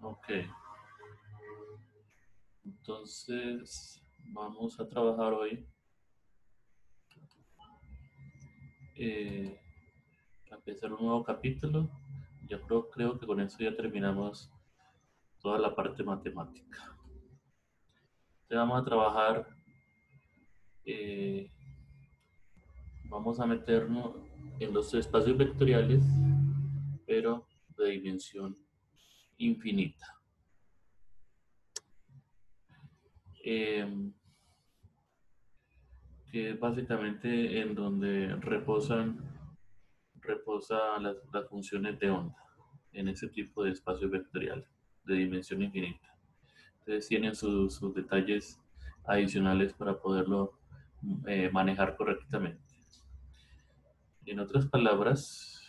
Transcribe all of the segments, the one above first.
Ok, entonces vamos a trabajar hoy. eh, a empezar un nuevo capítulo. Yo creo que con eso ya terminamos toda la parte matemática. Entonces vamos a trabajar, eh, vamos a meternos en los espacios vectoriales, pero de dimensión infinita. Eh, que es básicamente en donde reposan las funciones de onda en ese tipo de espacio vectorial de dimensión infinita. Entonces tienen sus detalles adicionales para poderlo manejar correctamente. En otras palabras,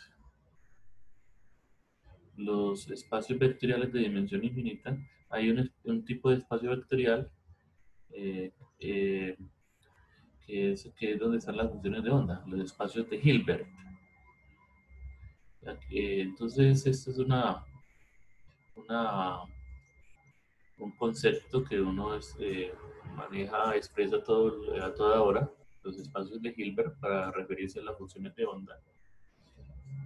los espacios vectoriales de dimensión infinita, hay un tipo de espacio vectorial eh, eh, que es donde están las funciones de onda, los espacios de Hilbert. Entonces, esto es una, un concepto que uno maneja, expresa a toda hora, los espacios de Hilbert para referirse a las funciones de onda.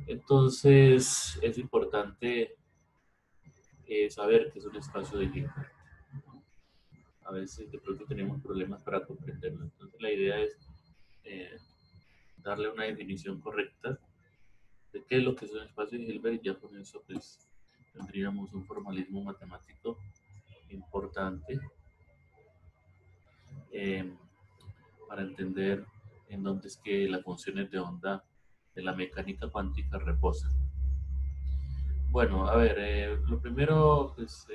Entonces, es importante saber que es un espacio de Hilbert. A veces de pronto tenemos problemas para comprenderlo. Entonces, la idea es eh, darle una definición correcta de qué es lo que es un espacio de Hilbert y ya con eso pues tendríamos un formalismo matemático importante eh, para entender en dónde es que las funciones de onda de la mecánica cuántica reposan. Bueno, a ver, lo primero, pues,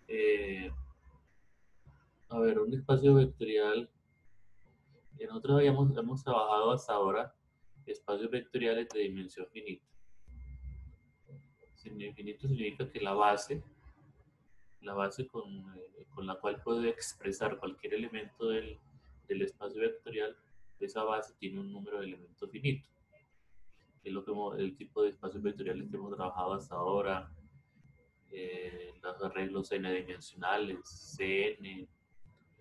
eh, a ver, un espacio vectorial, nosotros hemos trabajado hasta ahora espacios vectoriales de dimensión finita. Infinito significa que la base con la cual puedo expresar cualquier elemento del espacio vectorial, esa base tiene un número de elementos finito, que es el tipo de espacios vectoriales que hemos trabajado hasta ahora, los arreglos n-dimensionales, Cn,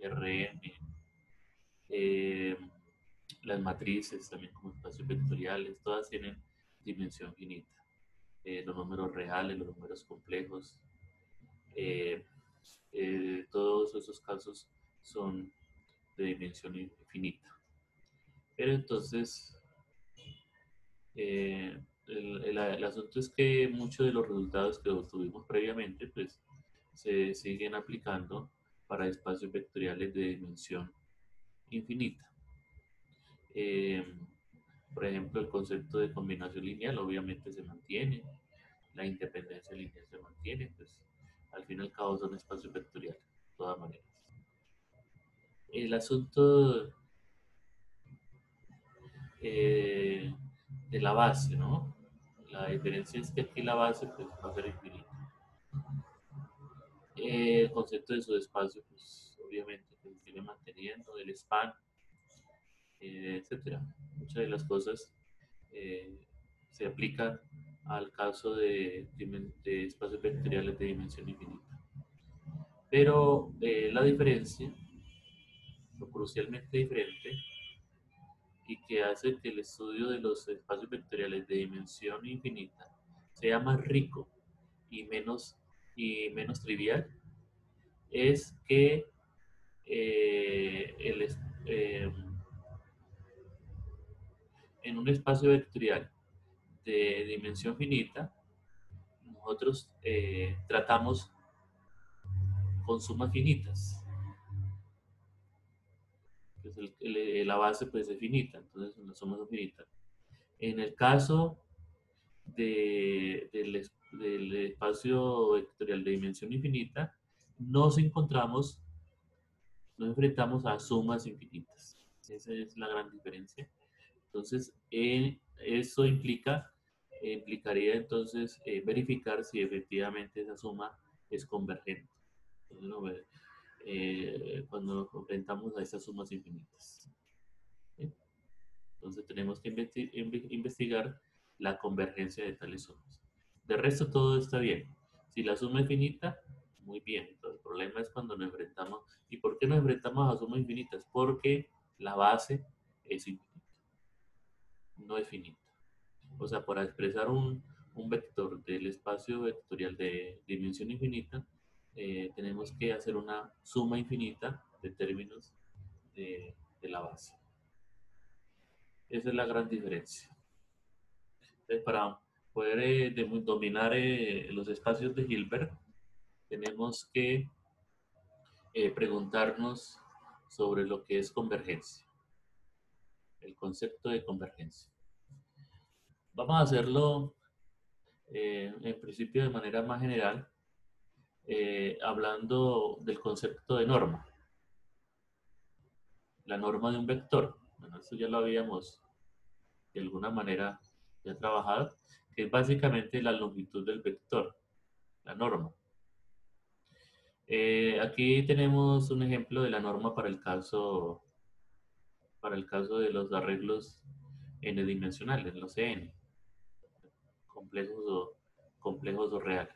Rn, eh, las matrices también como espacios vectoriales, todas tienen dimensión finita. Los números reales, los números complejos, eh, todos esos casos son de dimensión infinita. Pero entonces, el asunto es que muchos de los resultados que obtuvimos previamente, pues, se siguen aplicando para espacios vectoriales de dimensión infinita. Eh, por ejemplo, el concepto de combinación lineal obviamente se mantiene, la independencia lineal se mantiene, pues al fin y al cabo son espacios vectoriales, de todas maneras. El asunto eh, de la base, ¿no? La diferencia es que aquí la base pues, va a ser infinita. El concepto de subespacio, pues obviamente se sigue manteniendo, el span, etcétera. Muchas de las cosas eh, se aplican al caso de espacios vectoriales de dimensión infinita. Pero la diferencia, lo crucialmente diferente, y que hace que el estudio de los espacios vectoriales de dimensión infinita sea más rico y menos trivial, es que eh, el, eh, en un espacio vectorial de dimensión finita, nosotros tratamos con sumas finitas. Pues la base pues, es finita, entonces las sumas son finitas. En el caso del espacio vectorial de dimensión infinita, nos encontramos, nos enfrentamos a sumas infinitas. Esa es la gran diferencia. Entonces, eso implicaría entonces verificar si efectivamente esa suma es convergente. Entonces, cuando nos enfrentamos a esas sumas infinitas. ¿Sí? Entonces tenemos que investigar la convergencia de tales sumas. De resto todo está bien. Si la suma es finita, muy bien. Entonces, el problema es cuando nos enfrentamos. ¿Y por qué nos enfrentamos a sumas infinitas? Porque la base es infinita, no es finita. O sea, para expresar un vector del espacio vectorial de dimensión infinita, tenemos que hacer una suma infinita de términos de la base. Esa es la gran diferencia. Entonces, para poder dominar los espacios de Hilbert, tenemos que preguntarnos sobre lo que es convergencia, el concepto de convergencia. Vamos a hacerlo en principio de manera más general, hablando del concepto de norma, la norma de un vector. Bueno, eso ya lo habíamos de alguna manera ya trabajado, que es básicamente la longitud del vector, la norma. Aquí tenemos un ejemplo de la norma para el caso de los arreglos n-dimensionales, los n, complejos complejos o reales.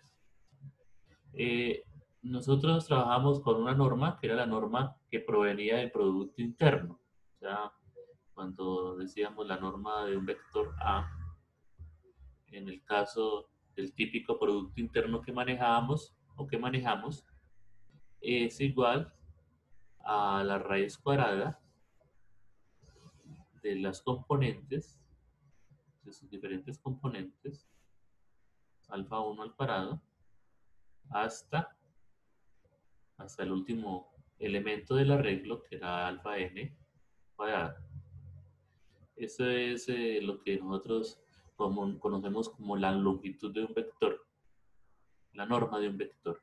Eh, Nosotros trabajamos con una norma que era la norma que provenía del producto interno. O sea, cuando decíamos la norma de un vector A, en el caso del típico producto interno que manejábamos o que manejamos, es igual a la raíz cuadrada de las componentes, de sus diferentes componentes, alfa 1 al cuadrado, hasta, hasta el último elemento del arreglo, que era alfa n cuadrado. Eso es lo que nosotros conocemos como la longitud de un vector, la norma de un vector,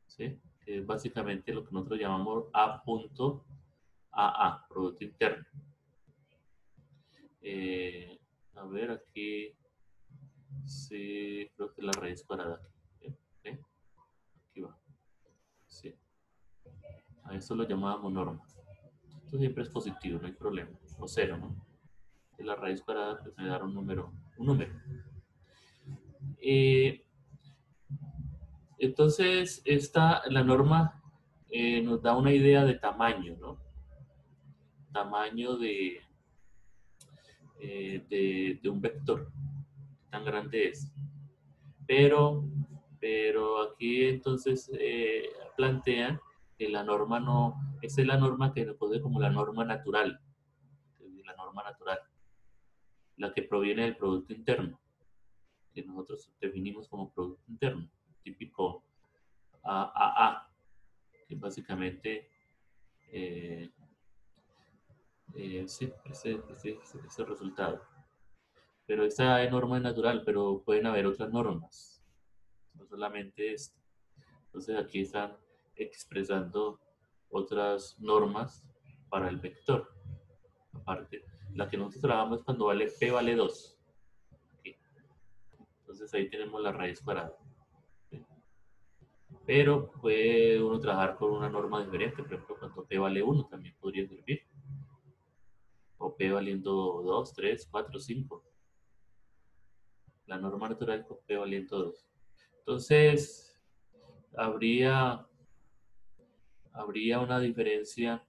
¿sí? Que es básicamente lo que nosotros llamamos A punto AA, producto interno. Eh, a ver, aquí sí, creo que la raíz cuadrada. ¿Sí? Aquí va. Sí. A eso lo llamábamos norma. Esto siempre es positivo, no hay problema. O cero, ¿no? Y la raíz cuadrada pues, me da un número. Un número. Eh, entonces, la norma nos da una idea de tamaño, ¿no? Tamaño de un vector. ¿Qué tan grande es? Pero, pero aquí entonces plantean que la norma no, esa es la norma que se conoce como la norma natural, la norma natural, la que proviene del producto interno, que nosotros definimos como producto interno, típico AAA, que básicamente eh, sí, ese resultado. Pero esta norma es natural, pero pueden haber otras normas, no solamente esta. Entonces aquí están expresando otras normas para el vector. Aparte, la que nosotros trabajamos es cuando p vale 2. Aquí. Entonces ahí tenemos la raíz cuadrada. ¿Sí? Pero puede uno trabajar con una norma diferente. Por ejemplo, cuando p vale 1 también podría servir. O p valiendo 2, 3, 4, 5. La norma natural con p valiendo 2. Entonces, habría, habría una diferencia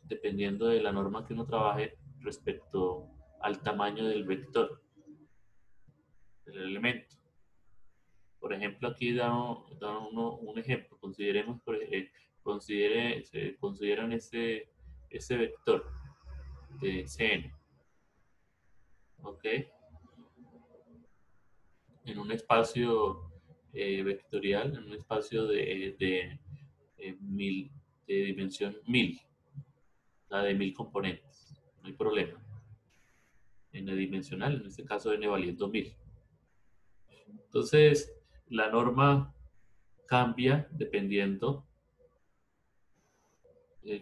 dependiendo de la norma que uno trabaje respecto al tamaño del vector, del elemento. Por ejemplo, aquí da un ejemplo. Consideremos, consideran ese vector de Cn, ¿ok? En un espacio vectorial, en un espacio mil, de dimensión 1000, la de 1000 componentes, no hay problema. En el dimensional, en este caso n valiendo 1000. Entonces, la norma cambia dependiendo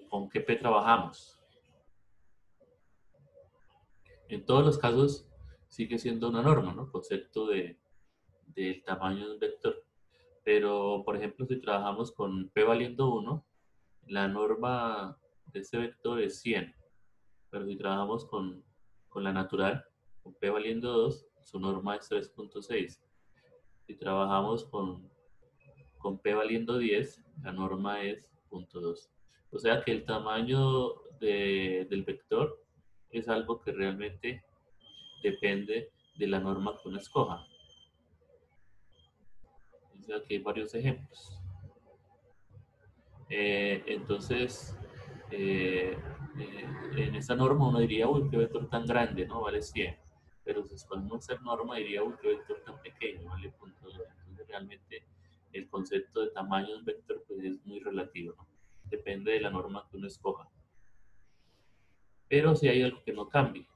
con qué P trabajamos. En todos los casos sigue siendo una norma, ¿no? Concepto del tamaño de un vector. Pero, por ejemplo, si trabajamos con P valiendo 1, la norma de ese vector es 100. Pero si trabajamos con la natural, con P valiendo 2, su norma es 3.6. Si trabajamos con p valiendo 10, la norma es 0.2. O sea que el tamaño del vector es algo que realmente depende de la norma que uno escoja. O sea que hay varios ejemplos. Entonces, eh, en esa norma uno diría, uy, qué vector tan grande, ¿no? Vale 100. Pero si escogemos esa norma diría, uy, qué vector tan pequeño, vale 0.2. Entonces, realmente el concepto de tamaño de un vector pues, es muy relativo, ¿no? Depende de la norma que uno escoja. Pero si hay algo que no cambie.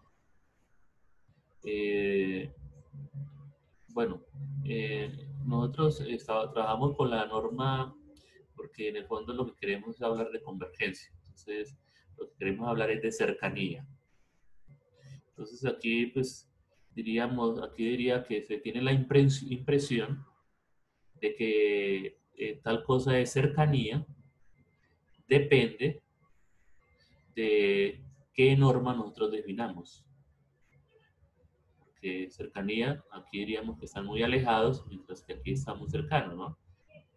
Eh, bueno, nosotros trabajamos con la norma porque en el fondo lo que queremos es hablar de convergencia. Entonces, lo que queremos hablar es de cercanía. Entonces, aquí, pues, aquí diría que se tiene la impresión de que tal cosa de cercanía depende de qué norma nosotros definamos. Porque cercanía, aquí diríamos que están muy alejados, mientras que aquí están muy cercanos, ¿no?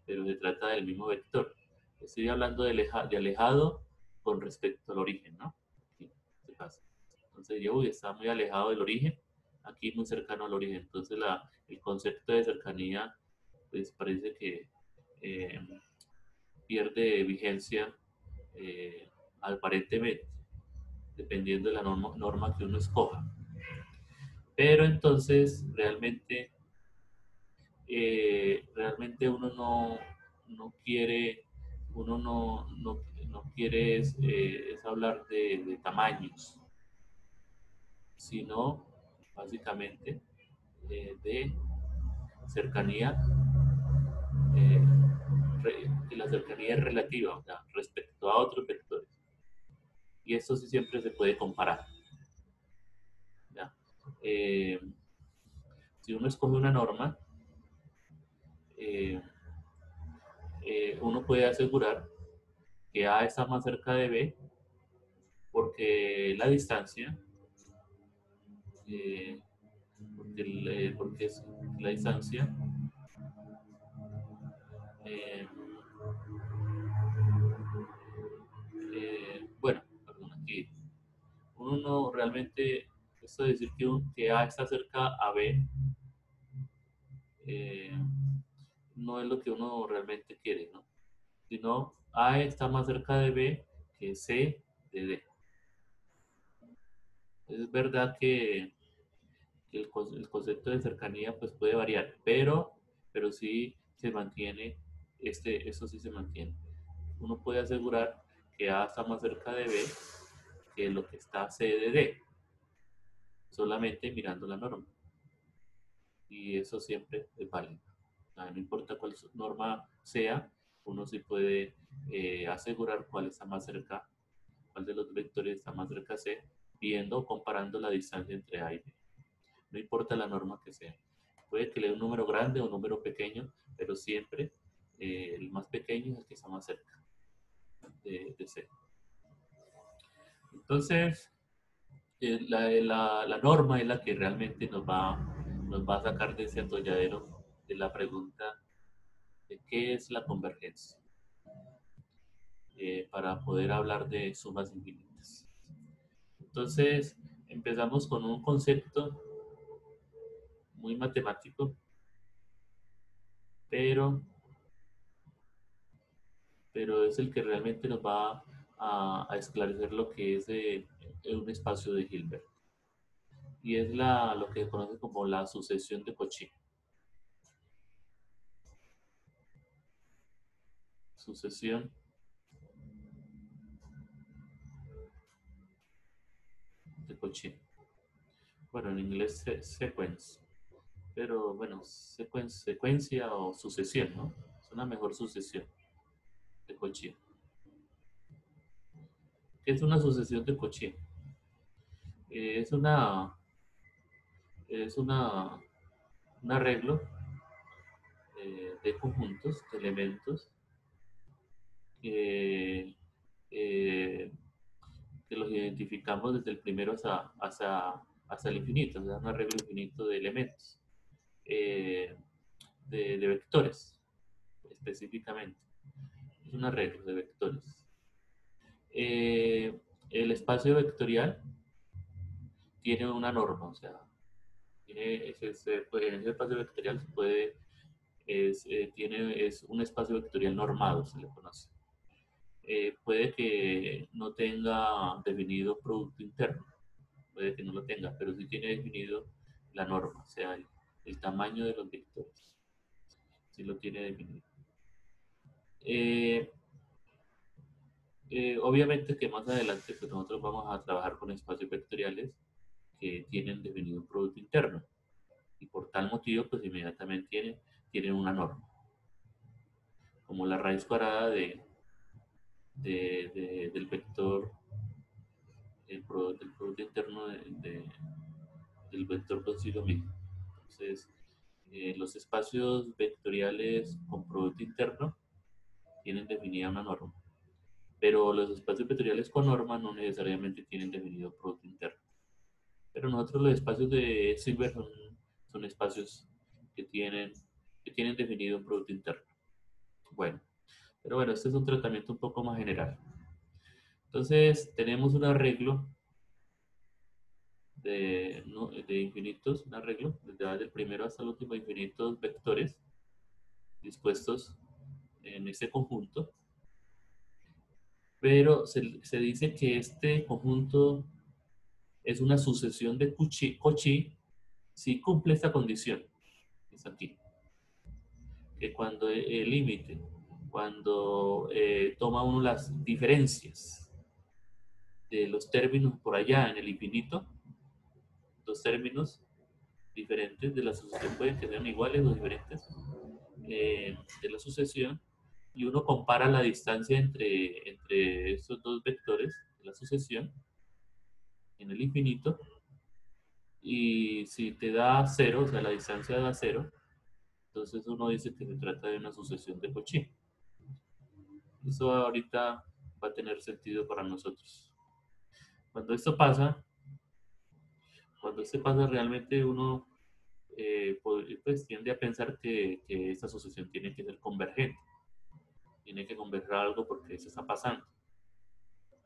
Pero se trata del mismo vector. Estoy hablando de alejado con respecto al origen, ¿no? Aquí, en este caso. Entonces, yo, uy, está muy alejado del origen, aquí muy cercano al origen. Entonces, el concepto de cercanía, pues parece que eh, pierde vigencia aparentemente, dependiendo de la norma que uno escoja. Pero entonces, realmente uno no quiere, uno no quiere es hablar de tamaños, sino básicamente de cercanía, eh, que la cercanía es relativa, o sea, respecto a otros vectores. Y esto sí siempre se puede comparar. ¿Ya? Eh, si uno escoge una norma, eh, uno puede asegurar que A está más cerca de B porque la distancia, eh, porque es la distancia, eh, bueno, perdón, aquí, uno no realmente, esto de decir que A está cerca a B, eh, no es lo que uno realmente quiere, ¿no? Sino A está más cerca de B que C de D. Es verdad que el concepto de cercanía pues puede variar, pero sí se mantiene, eso sí se mantiene. Uno puede asegurar que A está más cerca de B que lo que está C de D, solamente mirando la norma. Y eso siempre es válido. No importa cuál norma sea, uno sí puede asegurar cuál está más cerca, cuál de los vectores está más cerca a C, viendo o comparando la distancia entre A y B. No importa la norma que sea. Puede que le dé un número grande o un número pequeño, pero siempre el más pequeño es el que está más cerca de C. Entonces, la norma es la que realmente nos va a sacar de ese atolladero de la pregunta de qué es la convergencia, para poder hablar de sumas infinitas. Entonces, empezamos con un concepto muy matemático, pero, pero es el que realmente nos va a esclarecer lo que es un espacio de Hilbert. Y es lo que se conoce como la sucesión de Cauchy. Sucesión de Cauchy. Bueno, en inglés sequence, pero bueno, secuencia o sucesión, ¿no? Es una mejor sucesión de Cauchy. ¿Qué es una sucesión de Cauchy? Eh, es una, es un arreglo de conjuntos, de elementos, que, eh, que los identificamos desde el primero hasta el infinito, o sea, un arreglo infinito de elementos. Eh, de vectores, específicamente. Es un arreglo de vectores. El espacio vectorial tiene una norma, o sea, en ese espacio vectorial se puede, es un espacio vectorial normado, se le conoce. Puede que no tenga definido producto interno, puede que no lo tenga, pero sí tiene definido la norma, o sea, el tamaño de los vectores, sí lo tiene definido. Eh, Obviamente que más adelante pues nosotros vamos a trabajar con espacios vectoriales que tienen definido un producto interno y por tal motivo pues inmediatamente tienen una norma, como la raíz cuadrada del vector, del producto interno del vector consigo mismo. Entonces, los espacios vectoriales con producto interno tienen definida una norma, pero los espacios vectoriales con norma no necesariamente tienen definido producto interno. Pero nosotros los espacios de Silver son espacios que tienen, que tienen definido un producto interno. Bueno, pero bueno, este es un tratamiento un poco más general. Entonces, tenemos un arreglo de infinitos, un arreglo, desde el primero hasta el último, infinitos vectores dispuestos en este conjunto, pero se dice que este conjunto es una sucesión de Cauchy si cumple esta condición, es aquí, que cuando el límite, cuando toma uno las diferencias de los términos por allá en el infinito, dos términos diferentes de la sucesión pueden que sean iguales o diferentes de la sucesión, y uno compara la distancia entre estos dos vectores de la sucesión en el infinito, y si te da cero, o sea, la distancia da cero, entonces uno dice que se trata de una sucesión de Cauchy. Eso ahorita va a tener sentido para nosotros. Cuando esto pasa, cuando esto pasa realmente uno pues tiende a pensar que esta sucesión tiene que ser convergente, tiene que converger algo porque eso está pasando.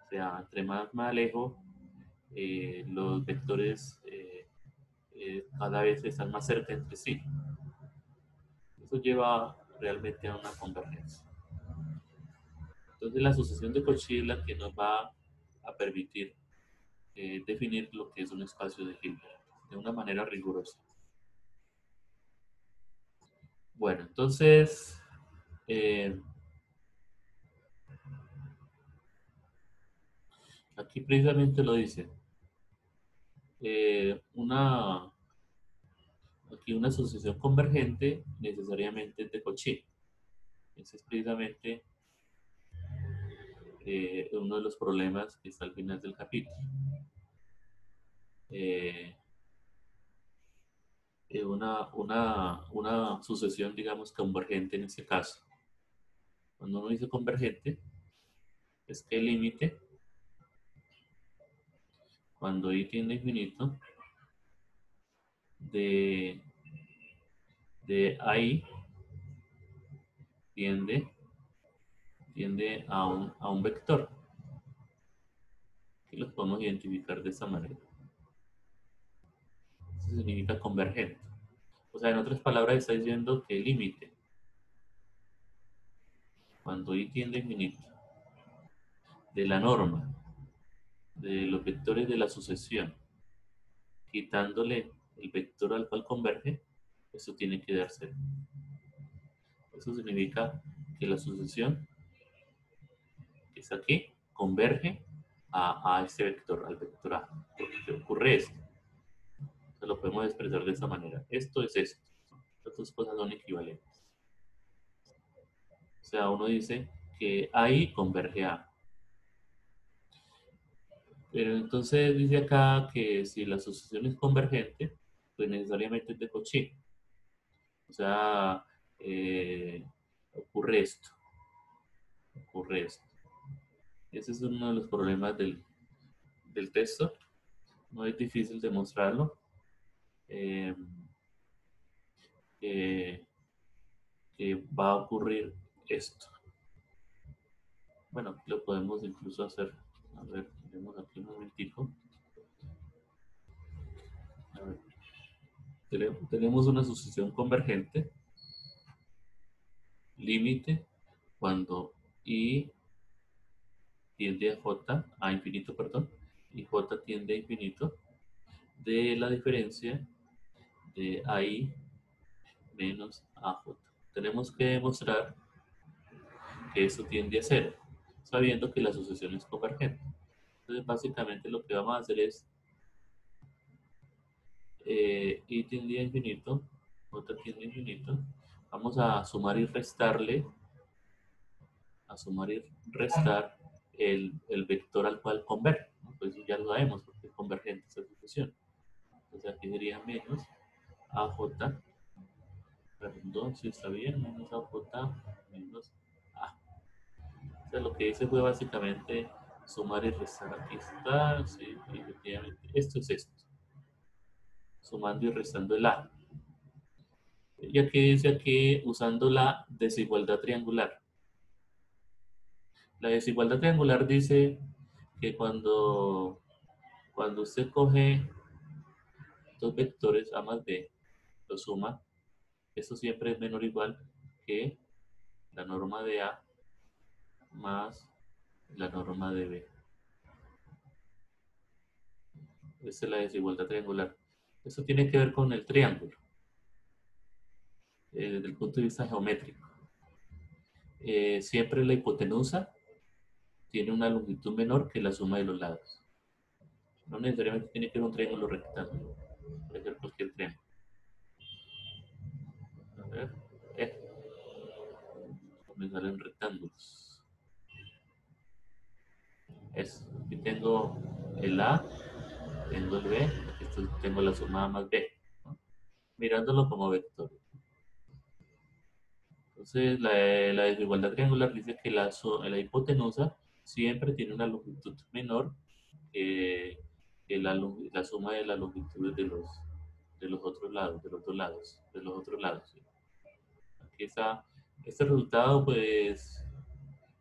O sea, entre más me alejo, los vectores cada vez están más cerca entre sí. Eso lleva realmente a una convergencia. Entonces la sucesión de Cauchy es la que nos va a permitir definir lo que es un espacio de Hilbert de una manera rigurosa. Bueno, entonces aquí precisamente lo dice. Aquí una sucesión convergente necesariamente es de Cauchy. Ese es precisamente uno de los problemas que está al final del capítulo. Eh, una sucesión, digamos, convergente en este caso. Cuando uno dice convergente, es que el límite, cuando y tiende a infinito, de, de ahí tiende a un vector, que lo podemos identificar de esta manera. Eso significa convergente. O sea, en otras palabras, está diciendo que el límite, cuando y tiende a infinito, de la norma, de los vectores de la sucesión, quitándole el vector al cual converge, eso tiene que dar cero. Eso significa que la sucesión que está aquí converge a este vector, al vector A. Porque ocurre esto. Se lo podemos expresar de esta manera. Esto es esto. Estas dos cosas son equivalentes. O sea, uno dice que ahí converge a. Pero entonces dice acá que si la sucesión es convergente, pues necesariamente es de Cauchy. O sea, eh, ocurre esto. Ocurre esto. Ese es uno de los problemas del texto. No es difícil demostrarlo. Eh, que va a ocurrir esto. Bueno, aquí lo podemos incluso hacer. A ver, tenemos aquí un momentico. A ver, tenemos una sucesión convergente, límite, cuando i tiende a j, a infinito, perdón, y j tiende a infinito, de la diferencia de AI menos AJ. Tenemos que demostrar que eso tiende a cero, sabiendo que la sucesión es convergente. Entonces, básicamente lo que vamos a hacer es y tiende a infinito, j tiende a infinito. Vamos a sumar y restarle, a sumar y restar el vector al cual converge, ¿no? Pues eso ya lo sabemos porque es convergente esa sucesión. Entonces aquí sería menos AJ, perdón si está bien, menos AJ menos A. O sea, lo que hice fue básicamente sumar y restar. Aquí está, sí, efectivamente. Esto es esto. Sumando y restando el A. Y aquí dice aquí usando la desigualdad triangular. La desigualdad triangular dice que cuando usted coge dos vectores A más B, lo suma, esto siempre es menor o igual que la norma de A más la norma de B. Esta es la desigualdad triangular. Esto tiene que ver con el triángulo, desde el punto de vista geométrico. Siempre la hipotenusa tiene una longitud menor que la suma de los lados. No necesariamente tiene que ser un triángulo rectángulo, puede ser cualquier triángulo. A ver, eh, me salen rectángulos. Aquí tengo el A, tengo el B, aquí tengo la suma A más B, ¿no? Mirándolo como vector. Entonces, la desigualdad triangular dice que la hipotenusa siempre tiene una longitud menor que, que la suma de las longitudes de los otros lados, de los dos lados, de los otros lados. ¿Sí? Aquí está, este resultado pues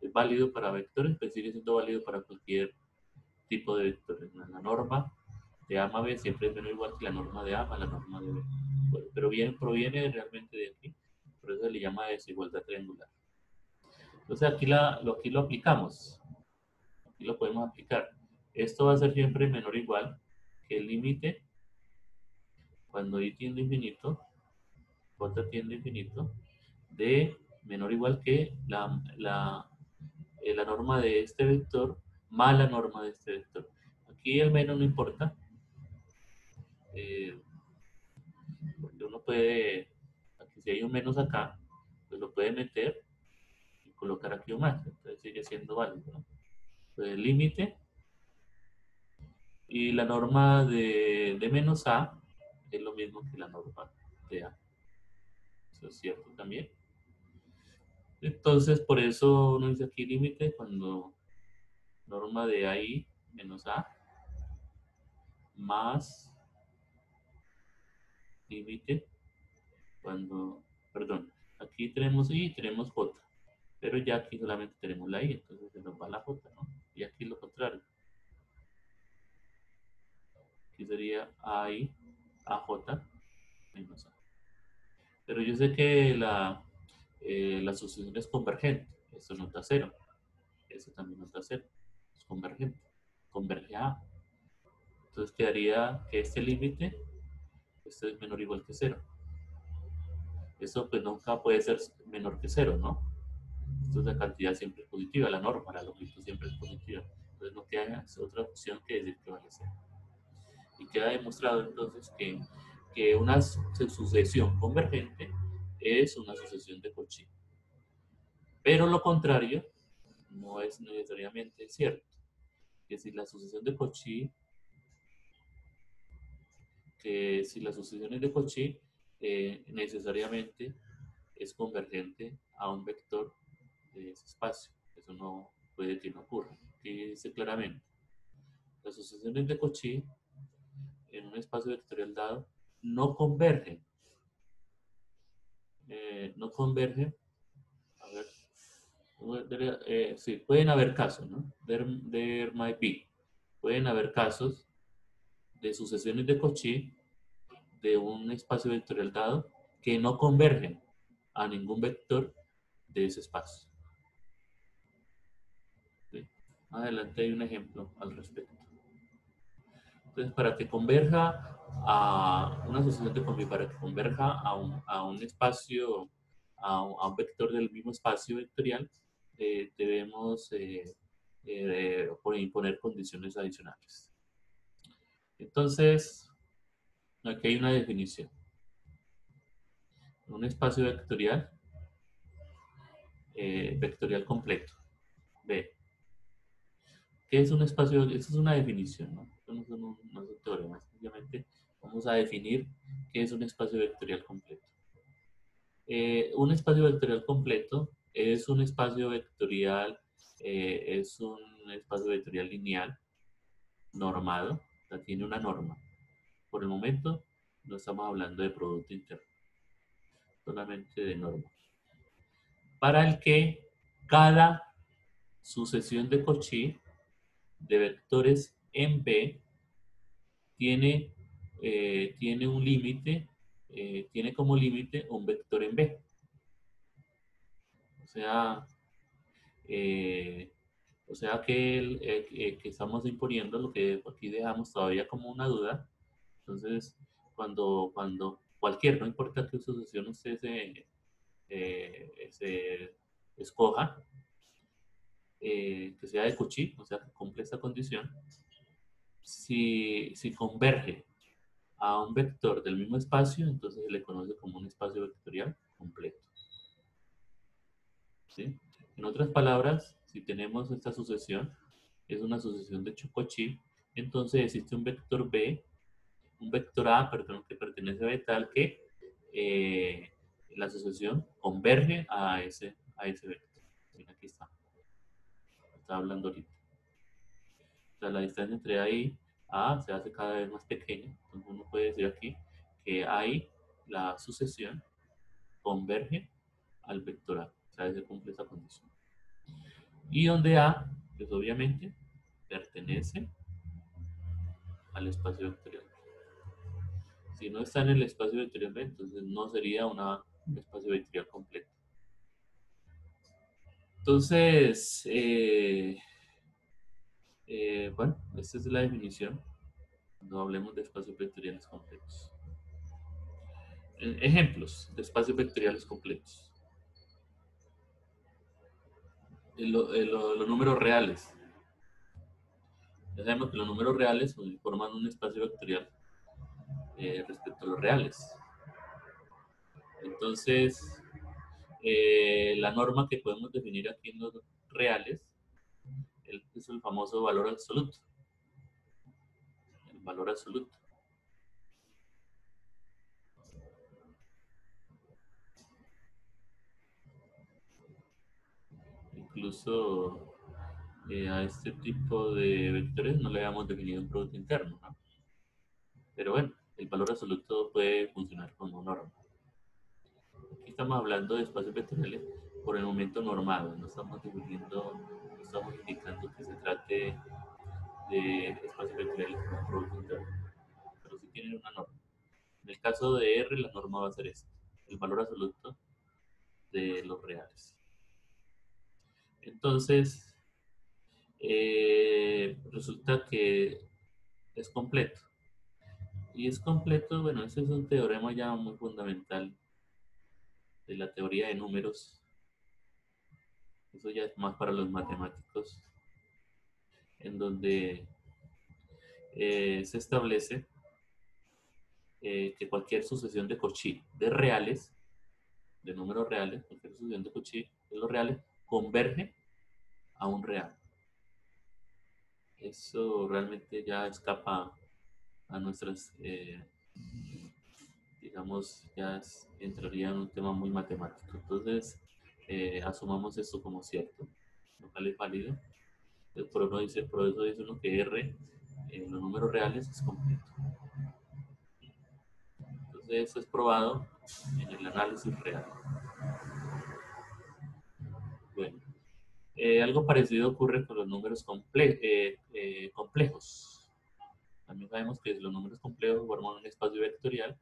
es válido para vectores, pero sigue siendo válido para cualquier tipo de vectores. La norma de A más B siempre es menor o igual que la norma de A más la norma de B. Bueno, pero bien, proviene realmente de aquí, por eso se le llama desigualdad triangular. Entonces aquí lo aplicamos, aquí lo podemos aplicar. Esto va a ser siempre menor o igual que el límite cuando i tiende a infinito, j tiende a infinito, de menor o igual que la norma de este vector más la norma de este vector. Aquí el menos no importa, eh, porque uno puede, aquí si hay un menos acá, pues lo puede meter y colocar aquí un más, entonces sigue siendo válido, ¿no? Pues el límite y la norma de menos a es lo mismo que la norma de a. Eso es cierto también. Entonces, por eso uno dice aquí límite cuando norma de ahí menos a más límite cuando, perdón, aquí tenemos i y tenemos j, pero ya aquí solamente tenemos la i, entonces se nos va la j, ¿no? Y aquí lo contrario. Aquí sería AI, AJ menos A. Pero yo sé que la sucesión es convergente. Esto no está cero. Eso también no está cero. Es convergente. Converge a A. Entonces quedaría que este límite, esto es menor o igual que cero. Eso pues nunca puede ser menor que cero, ¿no? Esto es la cantidad siempre es positiva, la norma, la longitud siempre es positiva. Entonces no queda otra opción que decir que vale cero. Y queda demostrado entonces que una sucesión convergente es una sucesión de Cauchy. Pero lo contrario no es necesariamente cierto. Que si la sucesión de Cauchy, que si la sucesión es de Cauchy, necesariamente es convergente a un vector de ese espacio. Eso no puede que no ocurra. Aquí dice claramente, las sucesiones de Cauchy en un espacio vectorial dado no convergen no converge. A ver, sí, pueden haber casos, ¿no? There might be. Pueden haber casos de sucesiones de Cauchy de un espacio vectorial dado que no convergen a ningún vector de ese espacio. ¿Sí? Adelante hay un ejemplo al respecto. Entonces, para que converja a una sucesión de Cauchy, para que converja a un espacio, a un vector del mismo espacio vectorial, debemos imponer condiciones adicionales. Entonces, aquí hay una definición. Un espacio vectorial completo. B. ¿Qué es un espacio? Esta es una definición, ¿no? Esto no es un teorema, simplemente vamos a definir qué es un espacio vectorial completo. Un espacio vectorial completo es un espacio vectorial, lineal normado, o sea, tiene una norma. Por el momento no estamos hablando de producto interno, solamente de norma. Para el que cada sucesión de Cauchy de vectores en B tiene un límite, tiene como límite un vector en B. O sea, eh, que estamos imponiendo lo que aquí dejamos todavía como una duda. Entonces, cuando cualquier, no importa qué sucesión usted se escoja, que sea de Cauchy, o sea, que cumple esta condición, si converge a un vector del mismo espacio, entonces se le conoce como un espacio vectorial completo. ¿Sí? En otras palabras, si tenemos esta sucesión, es una sucesión de Cauchy, entonces existe un vector B, un vector A, perdón, que pertenece a B tal que la sucesión converge a ese vector. Mira, aquí está hablando ahorita. O sea, la distancia entre A y A se hace cada vez más pequeña. Entonces uno puede decir aquí que ahí la sucesión converge al vector A. O sea, se cumple esa condición. Y donde A, pues obviamente, pertenece al espacio vectorial. Si no está en el espacio vectorial B, entonces no sería un espacio vectorial completo. Entonces, bueno, esta es la definición cuando hablemos de espacios vectoriales completos. Ejemplos de espacios vectoriales completos. Los números reales. Ya sabemos que los números reales forman un espacio vectorial respecto a los reales. Entonces, la norma que podemos definir aquí en los reales es el famoso valor absoluto. El valor absoluto. Incluso a este tipo de vectores no le habíamos definido un producto interno, ¿no? Pero bueno, el valor absoluto puede funcionar como norma. Aquí estamos hablando de espacios vectoriales por el momento normado, no estamos definiendo, no estamos indicando que se trate de espacios vectoriales como producto interno, pero sí tienen una norma. En el caso de R, la norma va a ser esta, el valor absoluto de los reales. Entonces, resulta que es completo. Y es completo, bueno, ese es un teorema ya muy fundamental de la teoría de números. Eso ya es más para los matemáticos, en donde se establece que cualquier sucesión de Cauchy de reales, de números reales, cualquier sucesión de Cauchy de los reales, converge a un real. Eso realmente ya escapa a nuestras, digamos, ya entraría en un tema muy matemático. Entonces, asumamos esto como cierto, lo cual es válido. Por eso dice uno que R en los números reales es completo. Entonces, eso es probado en el análisis real. Bueno, algo parecido ocurre con los números complejos. También sabemos que los números complejos forman un espacio vectorial.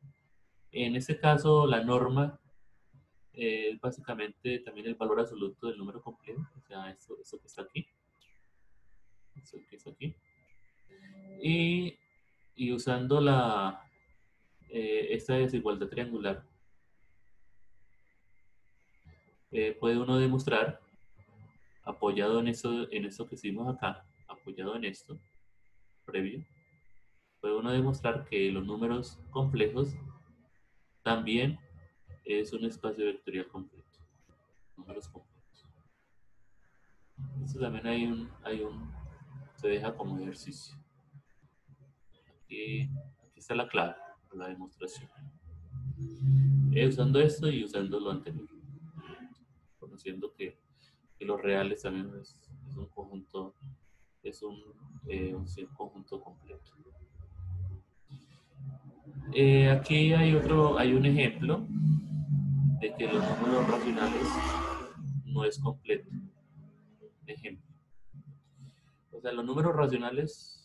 En este caso, la norma es básicamente también el valor absoluto del número complejo, o sea, esto que está aquí, esto que está aquí. Y usando esta desigualdad triangular, puede uno demostrar, apoyado en esto que hicimos acá, apoyado en esto, previo, puede uno demostrar que los números complejos también es un espacio vectorial completo. Números complejos. Esto también se deja como ejercicio. Aquí está la clave para la demostración. Usando esto y usando lo anterior. Conociendo que los reales también es un conjunto, un conjunto completo. Aquí hay un ejemplo de que los números racionales no es completo. Ejemplo. O sea, los números racionales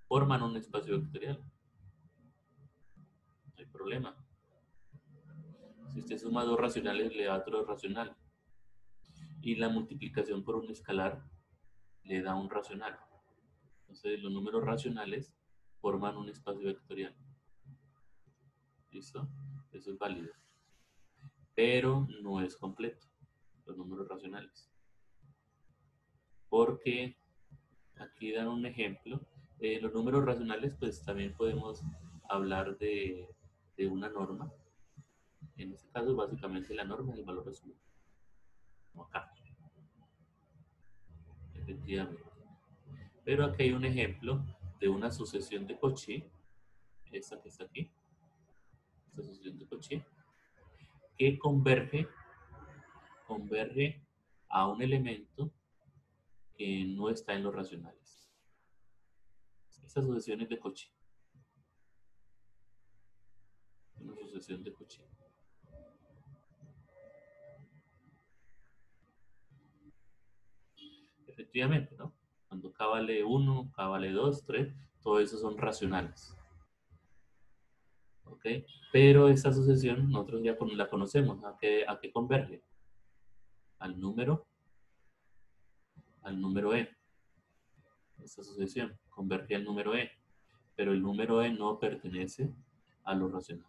forman un espacio vectorial. No hay problema. Si usted suma dos racionales, le da otro racional. Y la multiplicación por un escalar le da un racional. Entonces, los números racionales forman un espacio vectorial. ¿Listo? Eso es válido. Pero no es completo, los números racionales. Porque aquí dan un ejemplo. Los números racionales, pues también podemos hablar de una norma. En este caso, básicamente la norma es el valor absoluto. Como acá. Efectivamente. Pero aquí hay un ejemplo de una sucesión de Cauchy, esta que está aquí, esta sucesión de Cauchy, que converge a un elemento que no está en los racionales. Esta sucesión es de Cauchy. Una sucesión de Cauchy. Efectivamente, ¿no? Cuando K vale 1, K vale 2, 3, todo eso son racionales. ¿Ok? Pero esta sucesión nosotros ya la conocemos. ¿A qué converge? Al número E. Esta sucesión converge al número E. Pero el número E no pertenece a lo racional.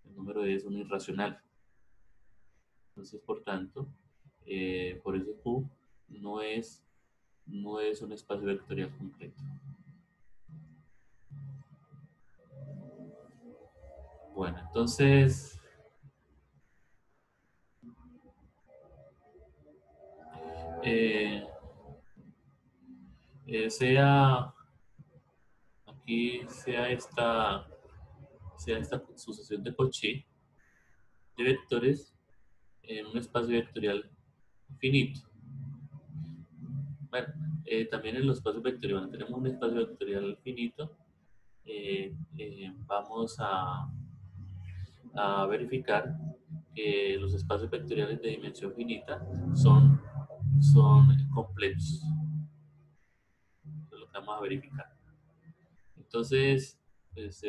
El número E es un irracional. Entonces, por tanto, por eso Q no es un espacio vectorial completo. Bueno, entonces, eh, sea aquí, sea esta sucesión de Cauchy de vectores en un espacio vectorial finito. Bueno, también en los espacios vectoriales, bueno, tenemos un espacio vectorial finito, vamos a verificar que los espacios vectoriales de dimensión finita son completos. Eso es lo que vamos a verificar. Entonces, pues,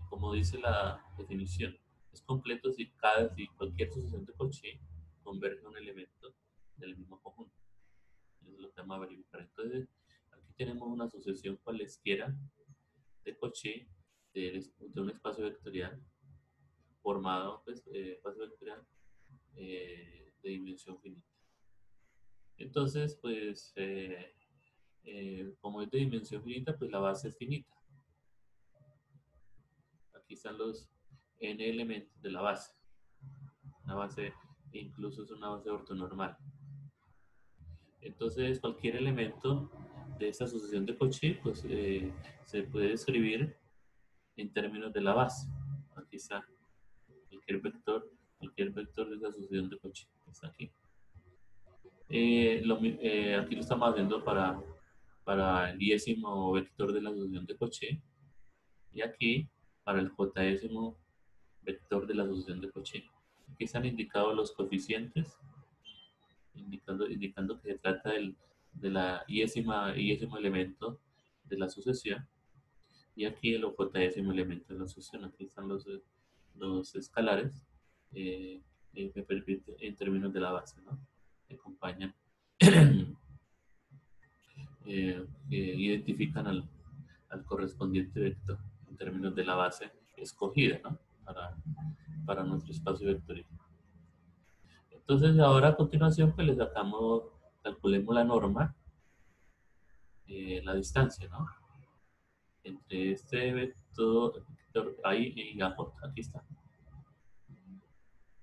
como dice la definición, es completo si cualquier sucesión de Cauchy converge a un elemento del mismo conjunto. Eso es lo que vamos a verificar. Entonces, aquí tenemos una sucesión cualesquiera de Cauchy de un espacio vectorial formado, pues, espacio vectorial de dimensión finita. Entonces, pues, como es de dimensión finita, pues la base es finita. Aquí están los n elementos de la base. La base incluso es una base ortonormal. Entonces, cualquier elemento de esta sucesión de Cauchy, pues, se puede escribir en términos de la base. Aquí está cualquier vector de esa sucesión de Cauchy. Está aquí. Aquí lo estamos haciendo para el 10º vector de la sucesión de Cauchy. Y aquí, para el j-ésimo vector de la asociación de Cauchy. Aquí están indicados los coeficientes, indicando que se trata de la iésimo elemento de la sucesión. Y aquí el j-ésimo elemento de la sucesión. Aquí están los escalares que permiten, en términos de la base, ¿no? Que acompañan, que identifican al correspondiente vector en términos de la base escogida, ¿no? Para nuestro espacio vectorial. Entonces, ahora a continuación, pues le sacamos, calculemos la norma, la distancia, ¿no? Entre este vector ahí y AJ, aquí está.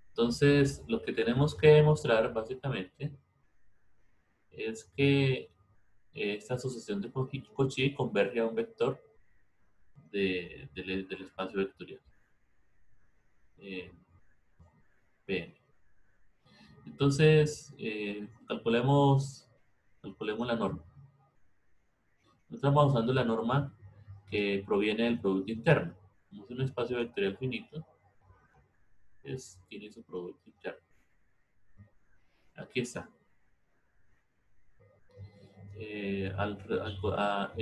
Entonces, lo que tenemos que demostrar básicamente es que esta asociación de Cauchy converge a un vector del espacio vectorial. Bien. Entonces, calculemos la norma. Nosotros estamos usando la norma que proviene del producto interno. Como es un espacio vectorial finito, tiene su producto interno. Aquí está.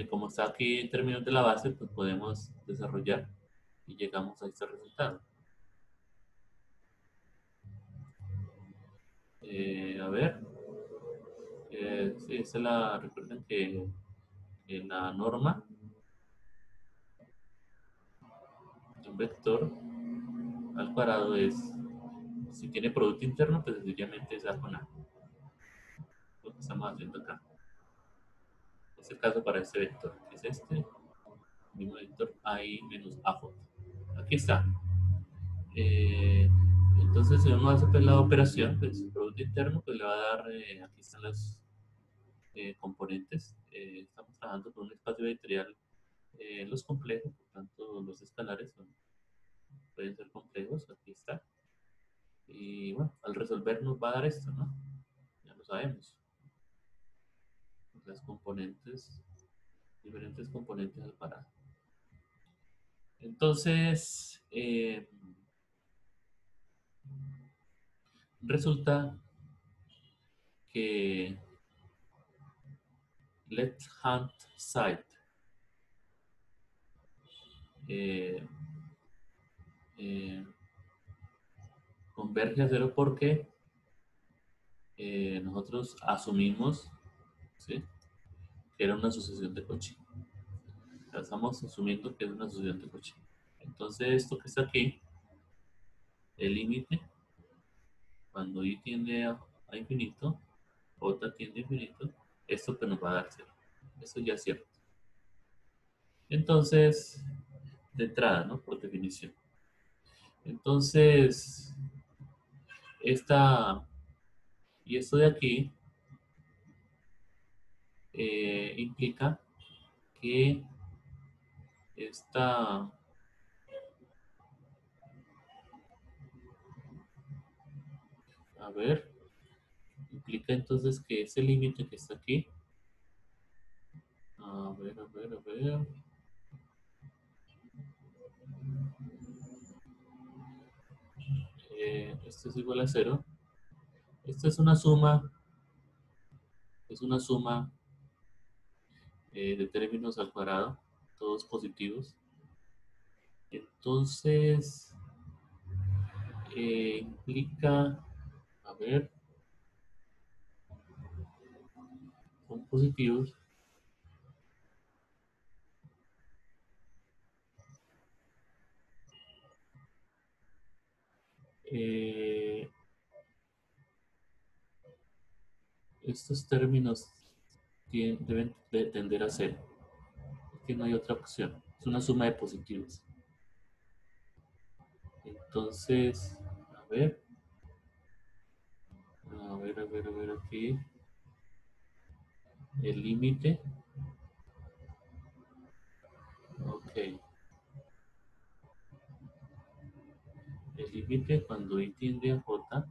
Como está aquí en términos de la base, pues podemos desarrollar y llegamos a este resultado. A ver, sí, recuerden que la norma de un vector al cuadrado si tiene producto interno, pues sencillamente es A con A. Lo que estamos haciendo acá. Es el caso para este vector, que es este, mismo vector AI menos AJ. Aquí está. Eh, entonces, si uno hace pues, la operación, pues el producto interno, pues le va a dar, aquí están los componentes. Estamos trabajando con un espacio vectorial, los complejos, por tanto, los escalares pueden ser complejos, aquí está. Y bueno, al resolver nos va a dar esto, ¿no? Ya lo sabemos. Las componentes, diferentes componentes al parado. Entonces, resulta que left hand side eh, eh, converge a cero porque nosotros asumimos, ¿sí?, que era una sucesión de Cauchy. Estamos asumiendo que es una sucesión de Cauchy. Entonces, esto que está aquí, el límite, cuando i tiende a infinito, j tiende a infinito, esto que nos va a dar cero. Eso ya es cierto. Entonces, de entrada, ¿no? Por definición. Entonces, esto de aquí implica que esta, a ver, implica entonces que ese límite que está aquí, a ver, esto es igual a cero. Esto es una suma de términos al cuadrado, todos positivos. Entonces, implica, a ver, son positivos. Eh, estos términos deben tender a cero. Que no hay otra opción. Es una suma de positivos. Entonces, a ver aquí. El límite. Ok. El límite cuando i tiende a j,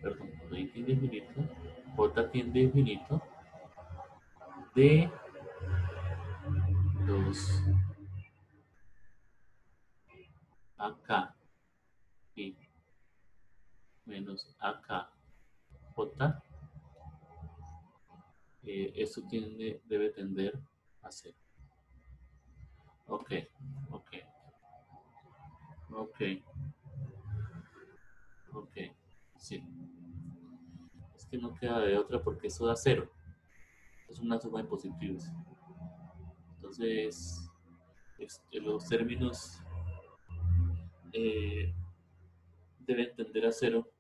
perdón, cuando i tiende a infinito, j tiende a infinito de menos AK y menos AKJ, esto debe tender a cero. Ok, ok, ok, ok, sí. Es que no queda de otra porque eso da cero. Es una suma de positivos. Entonces, los términos eh, deben tender a cero.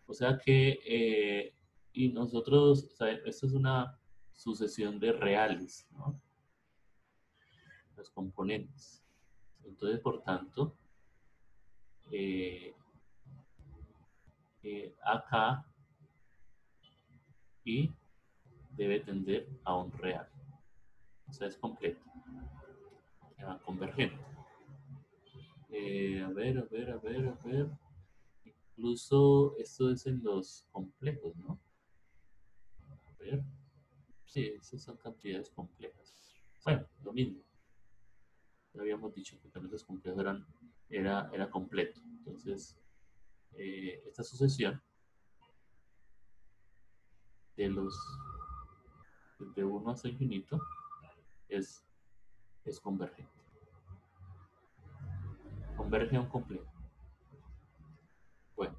O sea que, y nosotros, o sea, esto es una sucesión de reales, ¿no? Los componentes. Entonces, por tanto, eh, acá y debe tender a un real. O sea, es completo. Convergente. A ver, a ver, a ver, a ver. Incluso esto es en los complejos, ¿no? A ver. Sí, esas son cantidades complejas. Bueno, lo mismo. Ya habíamos dicho que también los complejos era completo. Entonces, esta sucesión de los de 1 hasta infinito es, es convergente. Converge a un complejo. Bueno,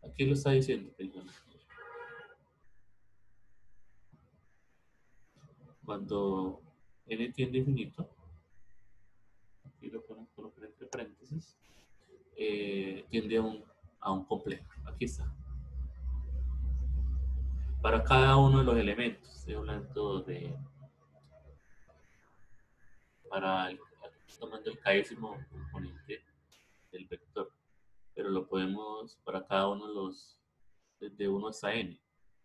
aquí lo está diciendo. Cuando n tiende a infinito, aquí lo podemos colocar entre paréntesis, tiende a un complejo. Aquí está. Para cada uno de los elementos, estoy hablando de, para el, tomando el késimo componente del vector, pero lo podemos para cada uno de los, desde 1 hasta n,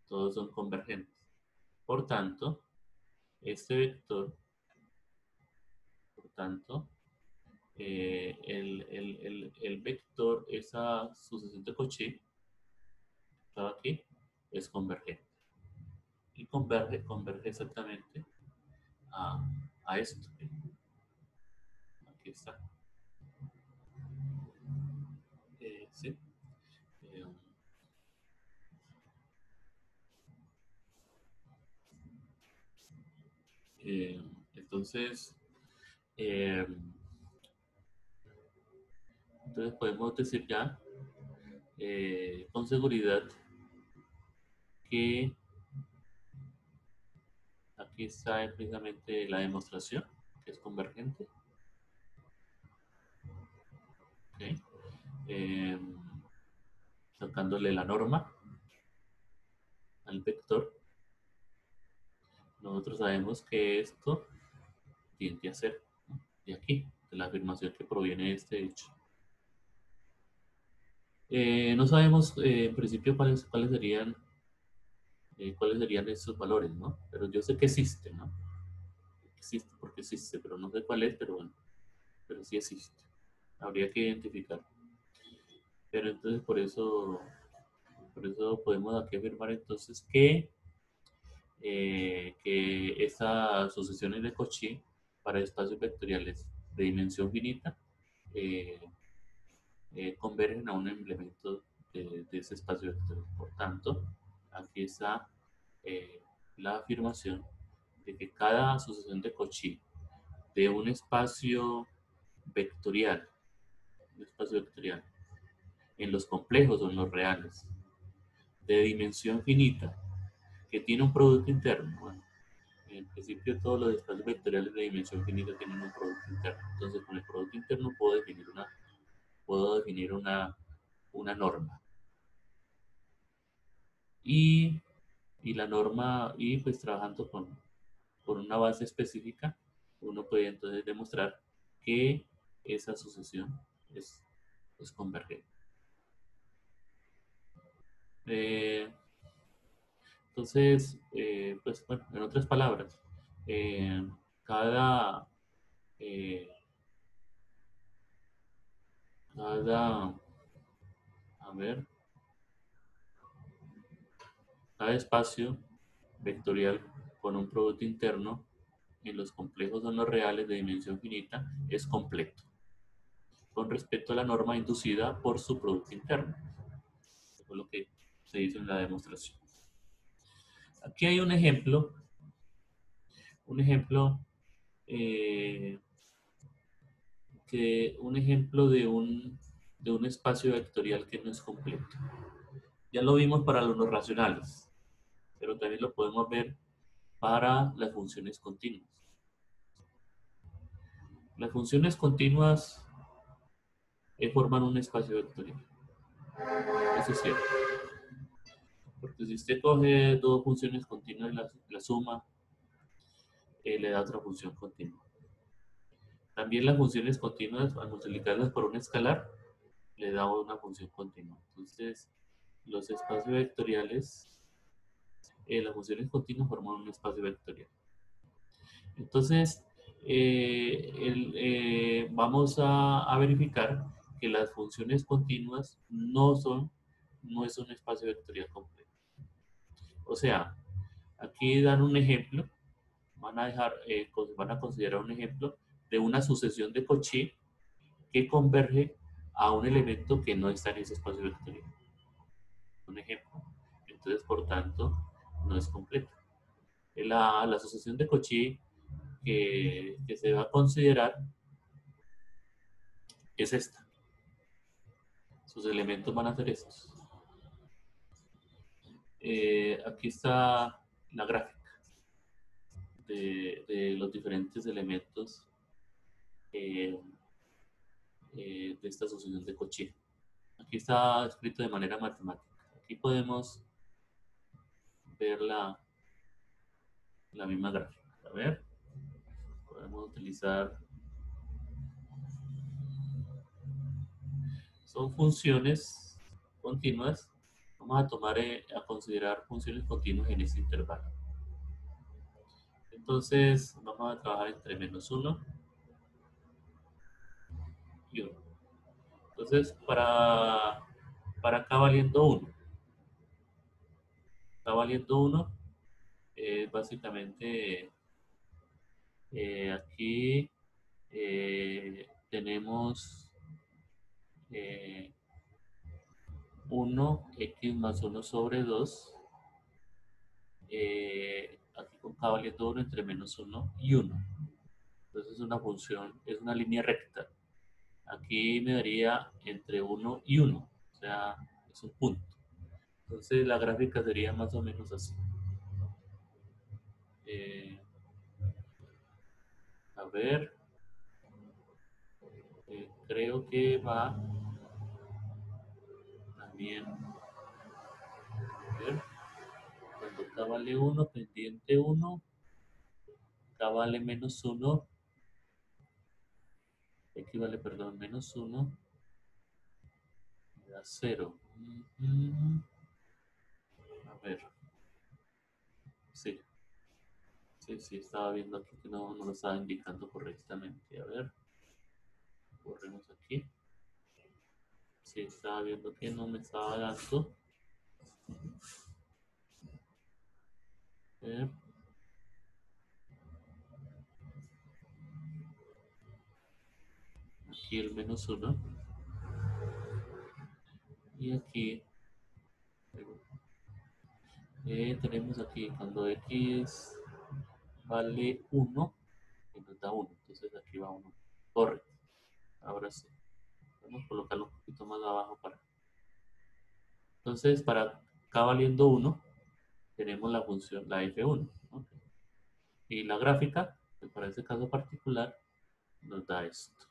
todos son convergentes. Por tanto, este vector, por tanto, el vector, esa sucesión de Cauchy, estaba aquí, es convergente. Y converge exactamente a, a esto. Aquí está. Sí. Eh, eh, entonces, eh, entonces podemos decir ya con seguridad que aquí está precisamente la demostración, que es convergente. ¿Okay? Eh, Sacándole la norma al vector, nosotros sabemos que esto tiende a ser, ¿no? De aquí, de la afirmación que proviene de este hecho. No sabemos en principio cuáles serían estos valores, ¿no? Pero yo sé que existe, ¿no? Existe porque existe, pero no sé cuál es, pero bueno, pero sí existe. Habría que identificar. Pero entonces por eso podemos aquí afirmar entonces que estas sucesiones de Cauchy para espacios vectoriales de dimensión finita eh, convergen a un elemento de ese espacio vectorial. Por tanto, aquí está eh, la afirmación de que cada sucesión de Cauchy de un espacio vectorial en los complejos o en los reales, de dimensión finita, que tiene un producto interno. Bueno, en principio todos los espacios vectoriales de dimensión finita tienen un producto interno. Entonces, con el producto interno puedo definir una norma. Y, y la norma, y pues trabajando con una base específica, uno puede entonces demostrar que esa sucesión es convergente. Eh, Entonces, pues bueno, en otras palabras, eh, cada, eh, cada, a ver, cada espacio vectorial con un producto interno en los complejos o en los reales de dimensión finita es completo con respecto a la norma inducida por su producto interno. Eso es lo que se dice en la demostración. Aquí hay un ejemplo eh, de un espacio vectorial que no es completo. Ya lo vimos para los no racionales, pero también lo podemos ver para las funciones continuas. Las funciones continuas forman un espacio vectorial. Eso es cierto. Porque si usted coge dos funciones continuas y la suma, le da otra función continua. También las funciones continuas, al multiplicarlas por un escalar, le da una función continua. Entonces, los espacios vectoriales, las funciones continuas forman un espacio vectorial. Entonces, vamos a verificar que las funciones continuas no es un espacio vectorial completo. O sea, aquí dan un ejemplo, van a considerar un ejemplo de una sucesión de Cauchy que converge a un elemento que no está en ese espacio vectorial. Un ejemplo. Entonces, por tanto, no es completa. La asociación de Cauchy que se va a considerar es esta. Sus elementos van a ser estos. Aquí está la gráfica de los diferentes elementos de esta asociación de Cauchy. Aquí está escrito de manera matemática. Aquí podemos ver la misma gráfica. A ver, podemos utilizar. Son funciones continuas. Vamos a tomar a considerar funciones continuas en este intervalo. Entonces, vamos a trabajar entre -1 y 1. Entonces, para acá valiendo 1. Está valiendo 1. Básicamente, aquí tenemos 1x más 1 sobre 2. Aquí con k valiendo 1 entre -1 y 1. Entonces es una función, es una línea recta. Aquí me daría entre 1 y 1. O sea, es un punto. Entonces la gráfica sería más o menos así. A ver. Creo que va también. A ver. Cuando k vale 1, pendiente 1. K vale -1. X vale, perdón, -1. Da 0. A ver. Sí. Sí, estaba viendo aquí que no lo estaba indicando correctamente. A ver. Corremos aquí. Sí, estaba viendo que no me estaba dando. A ver. Aquí el -1. Y aquí tenemos aquí cuando x vale 1, y nos da 1. Entonces aquí va 1. Correcto. Ahora sí. Vamos a colocarlo un poquito más abajo para. Entonces, para k valiendo 1, tenemos la función, la f1. ¿Okay? Y la gráfica, que para este caso particular, nos da esto.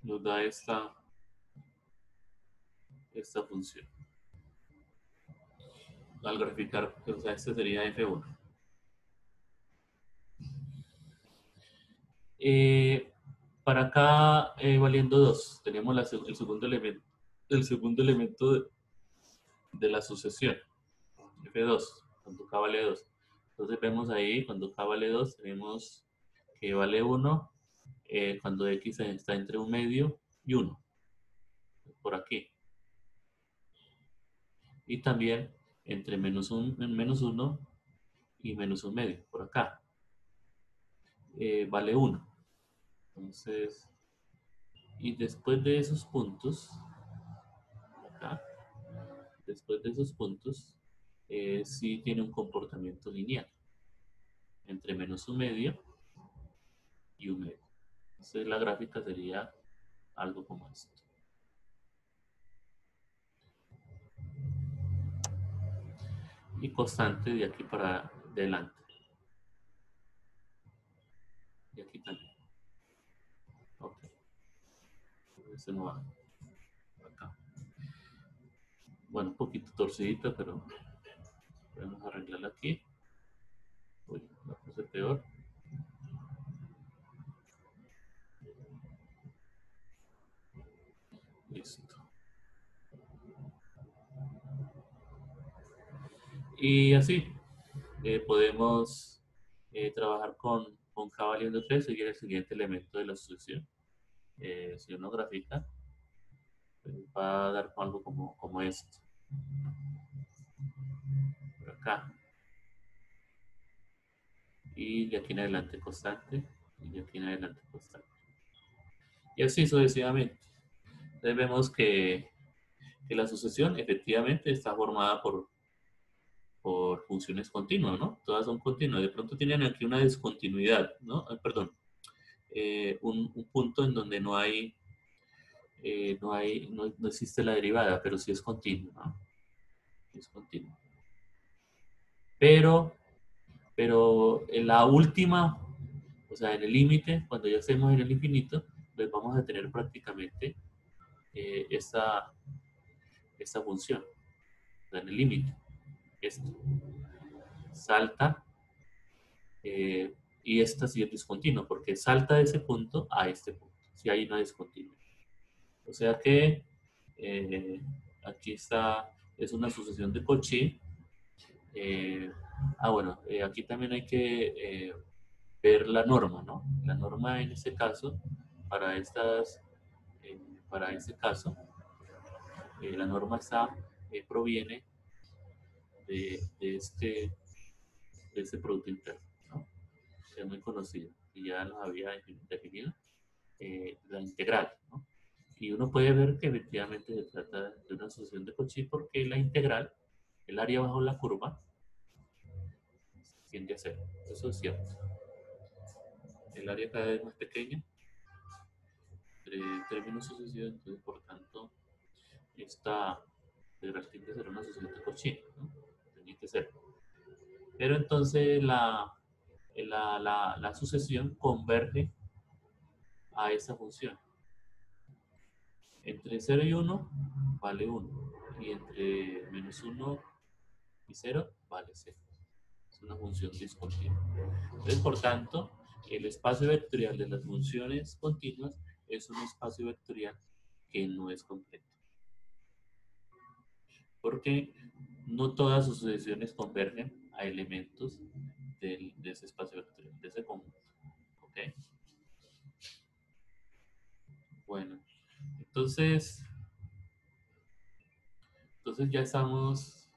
Nos da esta función. Al graficar, o sea, este sería f1. Para acá valiendo 2, tenemos el segundo elemento de la sucesión, f2, cuando k vale 2. Entonces vemos ahí, cuando k vale 2, tenemos que vale 1, cuando x está entre 1 medio y 1, por aquí. Y también entre menos 1 y menos un medio, por acá, vale 1. Entonces, y después de esos puntos, acá, después de esos puntos, sí tiene un comportamiento lineal entre menos un medio y un medio. Entonces la gráfica sería algo como esto. Y constante de aquí para adelante. Y aquí también. Ok. Ese no va acá. Bueno, un poquito torcidita, pero podemos arreglarla aquí. Uy, la puse peor. Listo. Y así podemos trabajar con K valiendo 3, seguir el siguiente elemento de la sucesión. Si uno grafica, pues va a dar algo como esto. Por acá. Y de aquí en adelante constante. Y de aquí en adelante constante. Y así sucesivamente. Entonces vemos que la sucesión efectivamente está formada por funciones continuas, ¿no? Todas son continuas. De pronto tienen aquí una discontinuidad, ¿no? Perdón, un punto en donde no existe la derivada, pero sí es continua, ¿no? Es continua. Pero en la última, o sea, en el límite, cuando ya estemos en el infinito, pues vamos a tener prácticamente eh, esta, esta función, o sea, en el límite. Esto salta y esta sí es discontinua, porque salta de ese punto a este punto, si hay una discontinua. O sea que eh, aquí está, es una sucesión de Cauchy. Bueno, aquí también hay que ver la norma, ¿no? La norma en este caso, para estas, eh, para este caso, la norma proviene de este producto interno, ¿no? Es muy conocido y ya nos había definido la integral, ¿no? Y uno puede ver que efectivamente se trata de una sucesión de Cauchy porque la integral, el área bajo la curva, tiende a cero. Eso es cierto. El área cada vez más pequeña entre términos sucesivos, entonces por tanto esta integral tiende a ser una sucesión de Cauchy, ¿no? Tiene que ser. Pero entonces la sucesión converge a esa función. Entre 0 y 1 vale 1. Y entre menos 1 y 0 vale 0. Es una función discontinua. Entonces, por tanto, el espacio vectorial de las funciones continuas es un espacio vectorial que no es completo. Porque no todas sus sucesiones convergen a elementos de ese espacio vectorial, de ese conjunto. ¿Ok? Bueno, entonces, entonces ya estamos,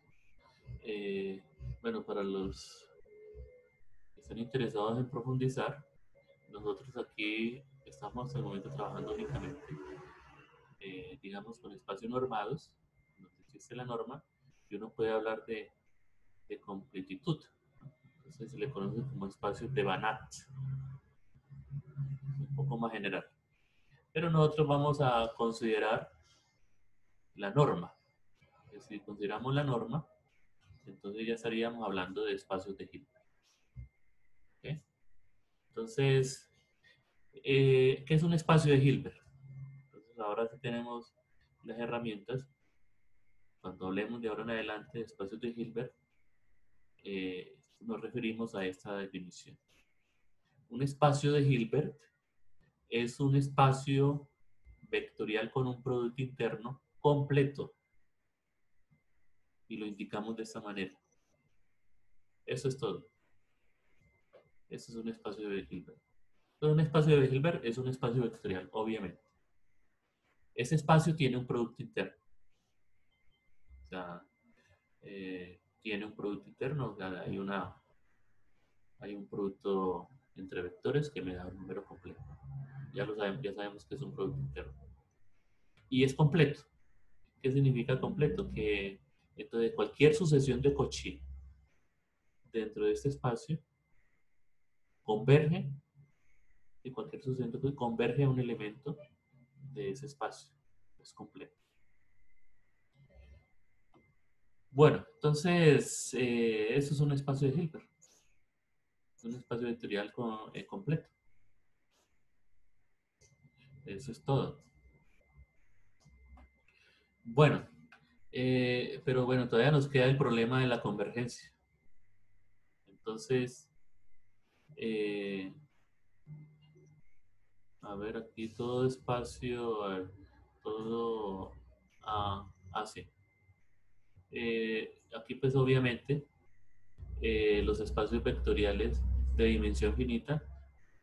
bueno, para los que están interesados en profundizar, nosotros aquí estamos hasta el momento trabajando únicamente, digamos, con espacios normados, donde existe la norma, y uno puede hablar de completitud. Entonces se le conoce como espacio de Banach, un poco más general. Pero nosotros vamos a considerar la norma. Si consideramos la norma, entonces ya estaríamos hablando de espacios de Hilbert. ¿Okay? Entonces, ¿qué es un espacio de Hilbert? Entonces, ahora sí tenemos las herramientas. Cuando hablemos de ahora en adelante de espacios de Hilbert, nos referimos a esta definición. Un espacio de Hilbert es un espacio vectorial con un producto interno completo. Y lo indicamos de esta manera. Eso es todo. Eso es un espacio de Hilbert. Entonces, un espacio de Hilbert es un espacio vectorial, obviamente. Ese espacio tiene un producto interno. O sea, tiene un producto interno, o sea, hay un producto entre vectores que me da un número completo. Ya sabemos que es un producto interno. Y es completo. ¿Qué significa completo? Que entonces cualquier sucesión de Cauchy dentro de este espacio converge, y cualquier sucesión de Cauchy converge a un elemento de ese espacio. Es completo. Bueno, entonces, eso es un espacio de Hilbert. Es un espacio vectorial completo. Eso es todo. Bueno, pero bueno, todavía nos queda el problema de la convergencia. Entonces, eh, a ver, aquí todo espacio, a ver, todo, sí. Aquí pues obviamente los espacios vectoriales de dimensión finita,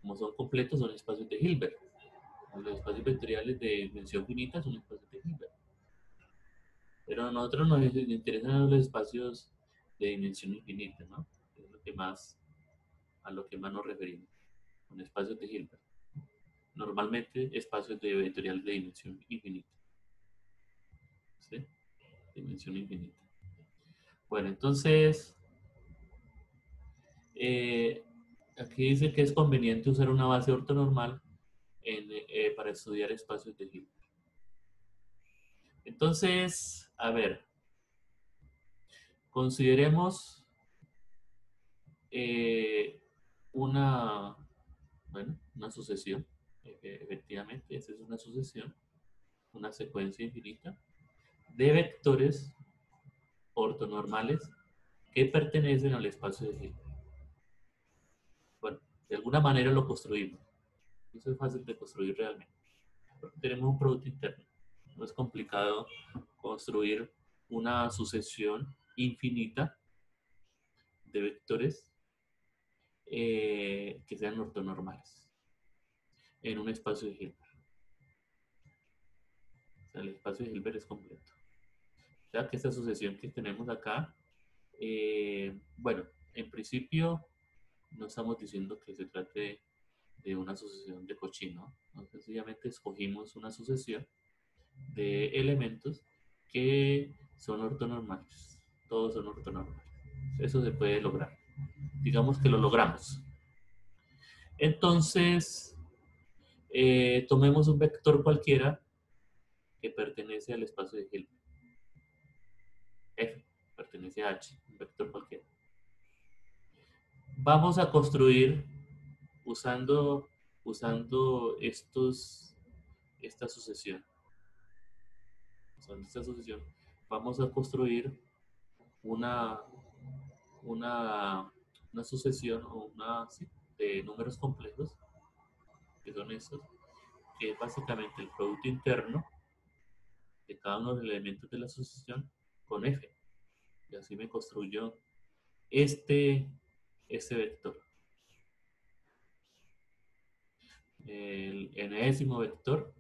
como son completos, son espacios de Hilbert. Los espacios vectoriales de dimensión finita son espacios de Hilbert. Pero a nosotros nos interesan los espacios de dimensión infinita, ¿no? Es lo que más, a lo que más nos referimos, con espacios de Hilbert. Normalmente espacios de vectoriales de dimensión infinita. ¿Sí? Dimensión infinita. Bueno, entonces, eh, aquí dice que es conveniente usar una base ortonormal para estudiar espacios de Hilbert. Entonces, a ver, consideremos eh, una, bueno, una sucesión. Efectivamente, esa es una sucesión, una secuencia infinita de vectores ortonormales que pertenecen al espacio de Hilbert. Bueno, de alguna manera lo construimos. Eso es fácil de construir realmente. Porque tenemos un producto interno. No es complicado construir una sucesión infinita de vectores que sean ortonormales en un espacio de Hilbert. O sea, el espacio de Hilbert es completo. O sea, que esta sucesión que tenemos acá, bueno, en principio no estamos diciendo que se trate de una sucesión de Cauchy, ¿no? Sencillamente escogimos una sucesión de elementos que son ortonormales. Todos son ortonormales. Eso se puede lograr. Digamos que lo logramos. Entonces, tomemos un vector cualquiera que pertenece al espacio de Hilbert. F pertenece a H, un vector cualquiera. Vamos a construir usando esta sucesión. Usando esta sucesión, vamos a construir una, una, una sucesión o sí, de números complejos, que son estos, que es básicamente el producto interno de cada uno de los elementos de la sucesión con F. Y así me construyo este, este vector. El enésimo vector,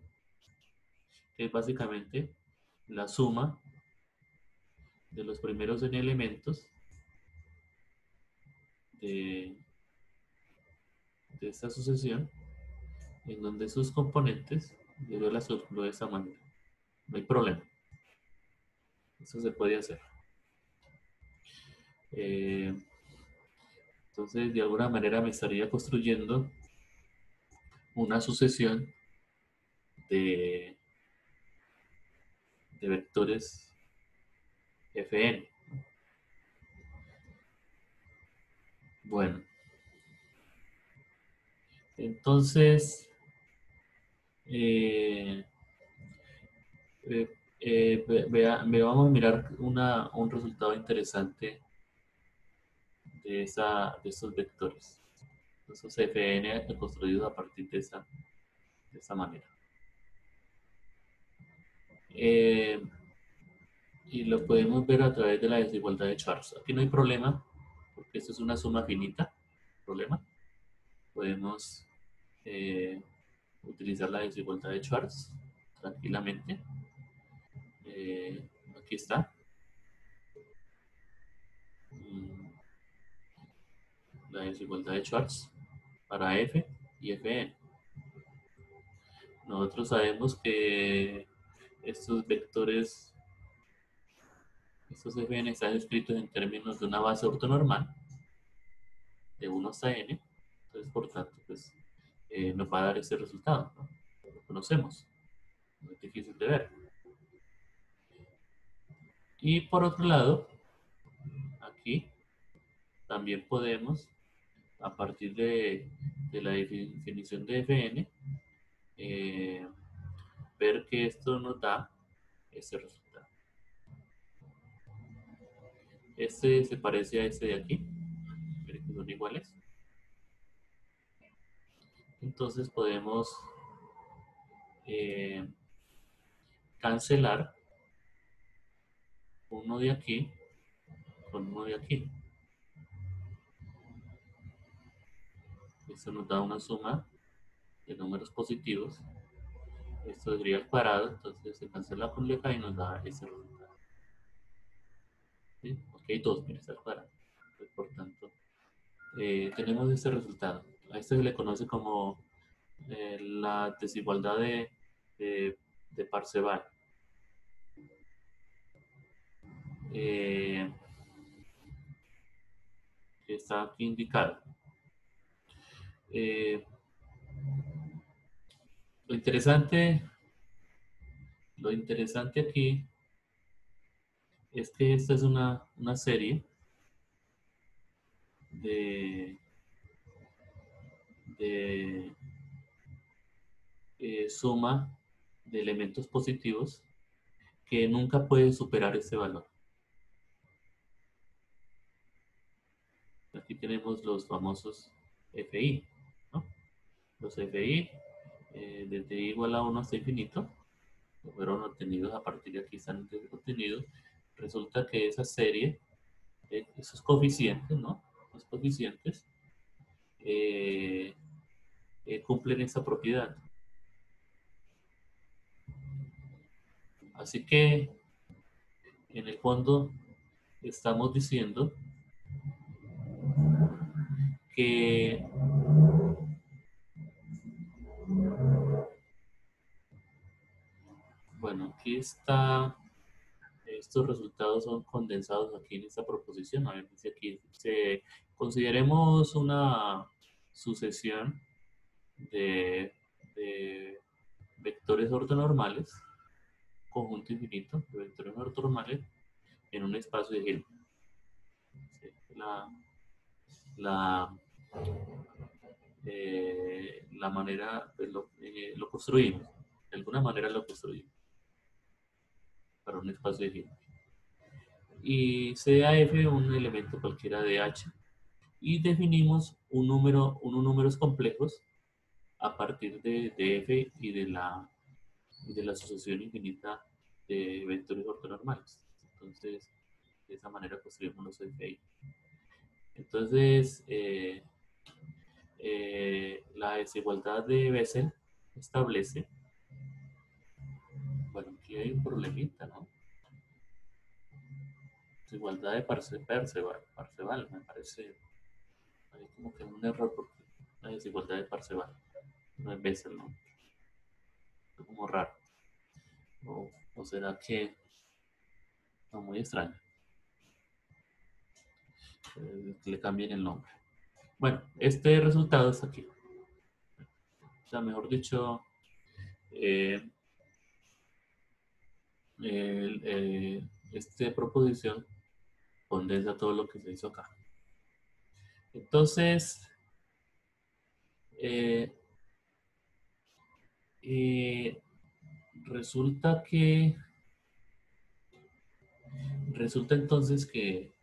que es básicamente la suma de los primeros n elementos de, de esta sucesión, en donde sus componentes yo las calculo de esta manera. No hay problema. Eso se puede hacer. Eh, entonces, de alguna manera me estaría construyendo una sucesión de, de vectores Fn. Bueno, entonces, eh, vamos a mirar un resultado interesante de estos vectores. Esos Fn construidos a partir de esa manera. Eh, y lo podemos ver a través de la desigualdad de Schwarz. Aquí no hay problema, porque esto es una suma finita. Problema. Podemos utilizar la desigualdad de Schwarz tranquilamente. Aquí está. la desigualdad de Schwarz para F y Fn. Nosotros sabemos que estos vectores, estos Fn están escritos en términos de una base ortonormal de 1 hasta n. Entonces, por tanto, pues nos va a dar ese resultado, ¿no? Lo conocemos, no es difícil de ver. Y por otro lado, aquí también podemos, a partir de la definición de Fn, ver que esto nos da este resultado. Este se parece a este de aquí, miren que son iguales. Entonces podemos cancelar uno de aquí con uno de aquí. Esto nos da una suma de números positivos. Esto sería al cuadrado, entonces se cancela por acá y nos da ese resultado. ¿Sí? Ok, 2, mira, está al cuadrado. Pues, por tanto, tenemos este resultado. A esto se le conoce como la desigualdad de Parseval. Que está aquí indicado. Eh, lo interesante aquí es que esta es una serie de, de suma de elementos positivos que nunca puede superar este valor. Aquí tenemos los famosos FI, ¿no? Los FI desde igual a 1 hasta infinito, que fueron obtenidos a partir de aquí, están obtenidos. Resulta que esa serie, esos coeficientes, ¿no? Los coeficientes eh, cumplen esta propiedad. Así que, en el fondo, estamos diciendo que bueno, aquí está, estos resultados son condensados aquí en esta proposición. A ver, dice aquí, consideremos una sucesión de vectores ortonormales, conjunto infinito de vectores ortonormales en un espacio de Hilbert. Sí, la, la manera, pues lo construimos, de alguna manera lo construimos para un espacio de Hilbert. Y sea F un elemento cualquiera de H. Y definimos unos números complejos a partir de F y de la sucesión infinita de vectores ortonormales. Entonces, de esa manera construimos los FI. Entonces, la desigualdad de Bessel establece, bueno, aquí hay un problemita, ¿no? Desigualdad de Parseval, me parece, hay como que un error porque la desigualdad de Parseval, no es Bessel, ¿no? Es como raro. O será que, no, muy extraño, que le cambien el nombre. Bueno, este resultado está aquí. O sea, mejor dicho, eh, esta proposición condensa todo lo que se hizo acá. Entonces, eh, eh, resulta entonces que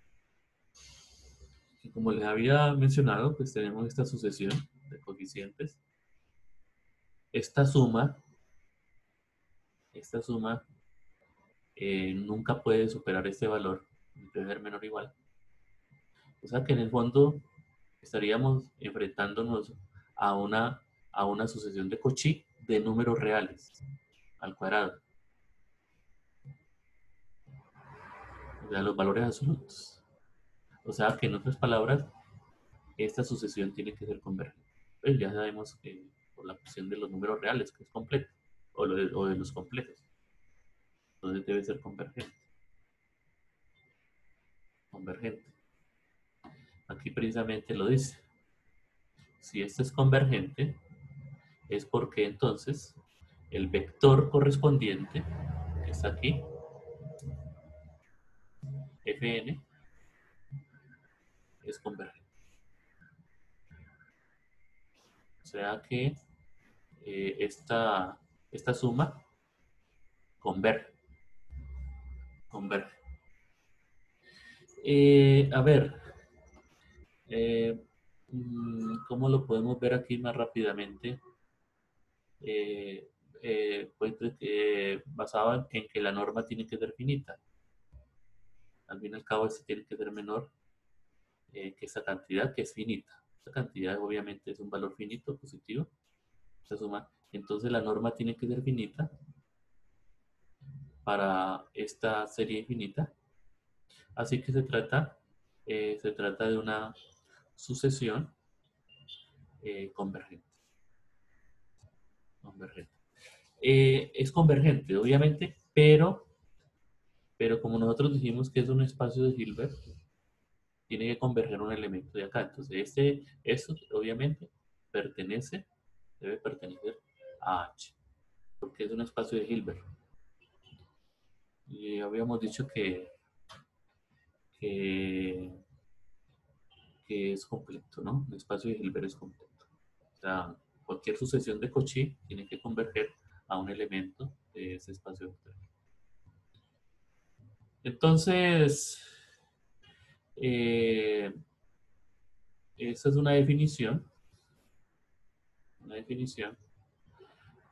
como les había mencionado, pues tenemos esta sucesión de coeficientes. Esta suma nunca puede superar este valor, debe ser menor o igual. O sea que en el fondo estaríamos enfrentándonos a una sucesión de Cauchy de números reales al cuadrado. O sea, los valores absolutos. O sea que en otras palabras, esta sucesión tiene que ser convergente. Pues ya sabemos que por la cuestión de los números reales, que es completo, o de los complejos. Entonces debe ser convergente. Convergente. Aquí precisamente lo dice. Si este es convergente, es porque entonces el vector correspondiente, que está aquí, Fn, es convergente. O sea que esta suma converge. Converge. A ver, eh, ¿cómo lo podemos ver aquí más rápidamente? Pues basado en que la norma tiene que ser finita. Al fin y al cabo, este tiene que ser menor que esa cantidad que es finita. Esta cantidad obviamente es un valor finito, positivo, esta suma. Entonces la norma tiene que ser finita para esta serie infinita. Así que se trata de una sucesión convergente. Convergente. Es convergente, obviamente, pero como nosotros dijimos que es un espacio de Hilbert, tiene que converger un elemento de acá. Entonces, esto obviamente debe pertenecer a H, porque es un espacio de Hilbert. Y habíamos dicho que, que es completo, ¿no? El espacio de Hilbert es completo. O sea, cualquier sucesión de Cauchy tiene que converger a un elemento de ese espacio vectorial. Entonces, eh, esa es una definición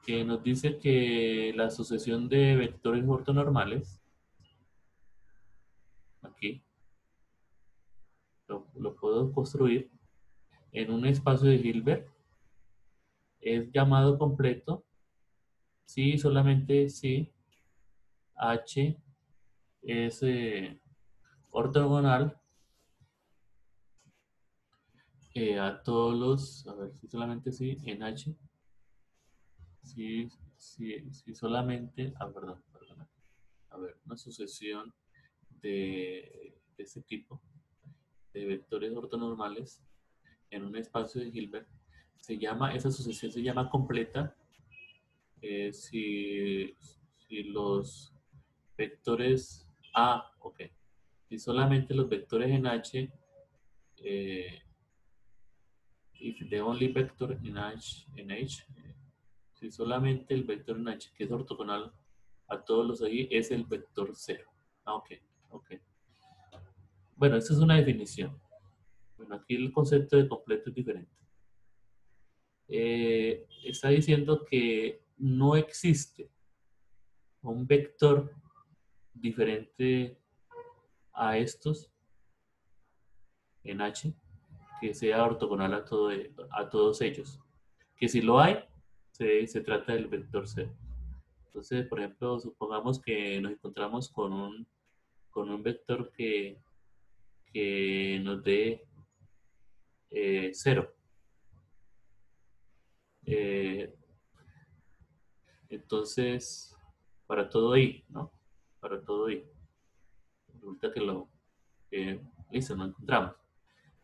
que nos dice que la sucesión de vectores ortonormales, aquí, lo puedo construir en un espacio de Hilbert, es llamado completo si solamente si H es ortogonal a todos los, a ver si solamente si en H, si solamente, perdón, a ver, una sucesión de este tipo de vectores ortonormales en un espacio de Hilbert, esa sucesión se llama completa si los vectores ok, si solamente los vectores en H, if the only vector in H, si solamente el vector en H que es ortogonal a todos los ahí es el vector 0. Ok, ok. Bueno, esta es una definición. Bueno, aquí el concepto de completo es diferente. Está diciendo que no existe un vector diferente a estos en H que sea ortogonal a todos ellos. Que si lo hay, se trata del vector 0. Entonces, por ejemplo, supongamos que nos encontramos con un vector que nos dé 0. Entonces, para todo i, ¿no? Para todo i. Resulta listo, lo encontramos.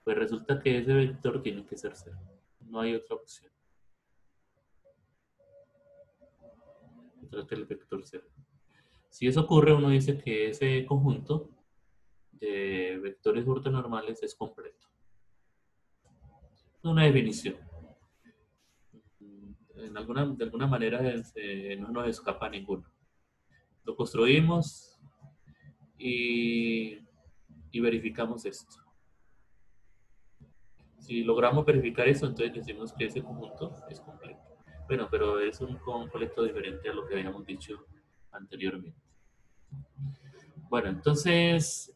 Pues resulta que ese vector tiene que ser 0. No hay otra opción. Se trata del vector 0. Si eso ocurre, uno dice que ese conjunto de vectores ortonormales es completo. Es una definición. De alguna manera no nos escapa ninguno. Lo construimos y verificamos esto. Si logramos verificar eso, entonces decimos que ese conjunto es completo. Bueno, pero es un completo diferente a lo que habíamos dicho anteriormente. Bueno, entonces,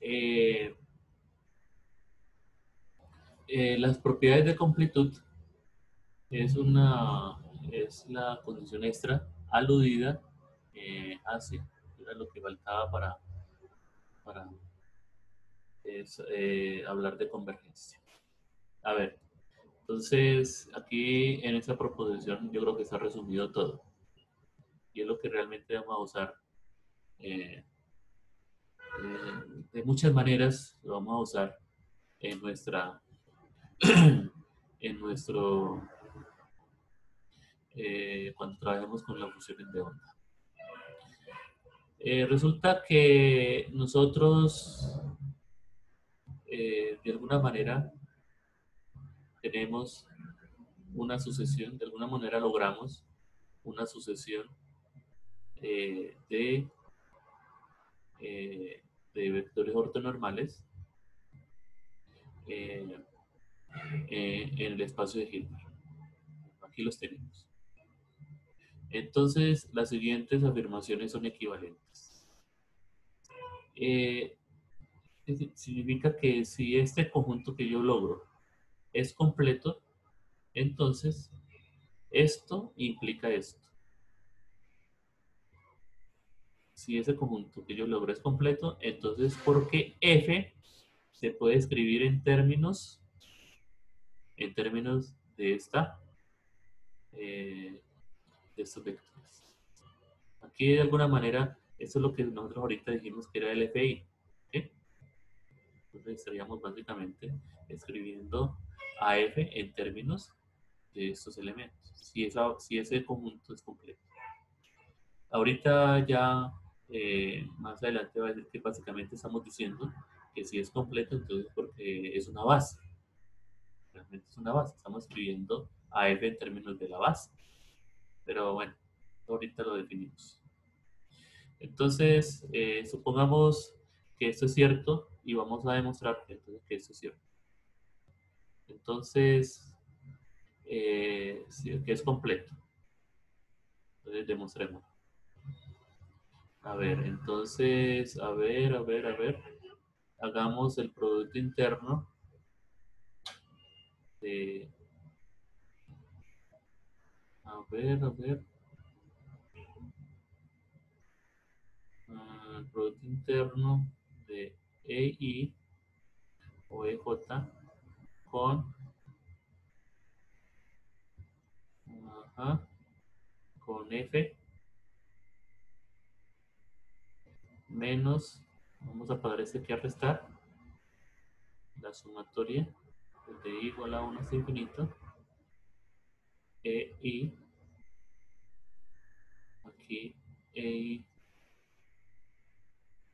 las propiedades de completud es la condición extra aludida hacia, era lo que faltaba para hablar de convergencia. A ver, entonces aquí en esta proposición yo creo que está resumido todo. Y es lo que realmente vamos a usar eh, de muchas maneras, lo vamos a usar en nuestra, en nuestro, cuando trabajemos con las funciones de onda. Resulta que nosotros, de alguna manera, tenemos una sucesión, de alguna manera logramos una sucesión de, eh, de vectores ortonormales eh, en el espacio de Hilbert. Aquí los tenemos. Entonces, las siguientes afirmaciones son equivalentes. Eh, Significa que si este conjunto que yo logro es completo, entonces esto implica esto. Si ese conjunto que yo logro es completo, entonces porque f se puede escribir en términos de eh, de estos vectores. Aquí de alguna manera, eso es lo que nosotros ahorita dijimos que era el FI. ¿Sí? Entonces estaríamos básicamente escribiendo a f en términos de estos elementos, si ese conjunto es completo. Ahorita ya más adelante va a decir que básicamente estamos diciendo que si es completo, entonces porque es una base. Realmente es una base. Estamos escribiendo a f en términos de la base. Pero bueno, ahorita lo definimos. Entonces, supongamos que esto es cierto y vamos a demostrar que esto es cierto. Entonces, sí, que es completo. Entonces, demostremos. A ver, entonces, a ver. Hagamos el producto interno de, a ver, el producto interno de EI o EJ con, ajá, con F menos, vamos a pagar este que a restar, la sumatoria de I igual a 1 hasta infinito, EI, aquí EI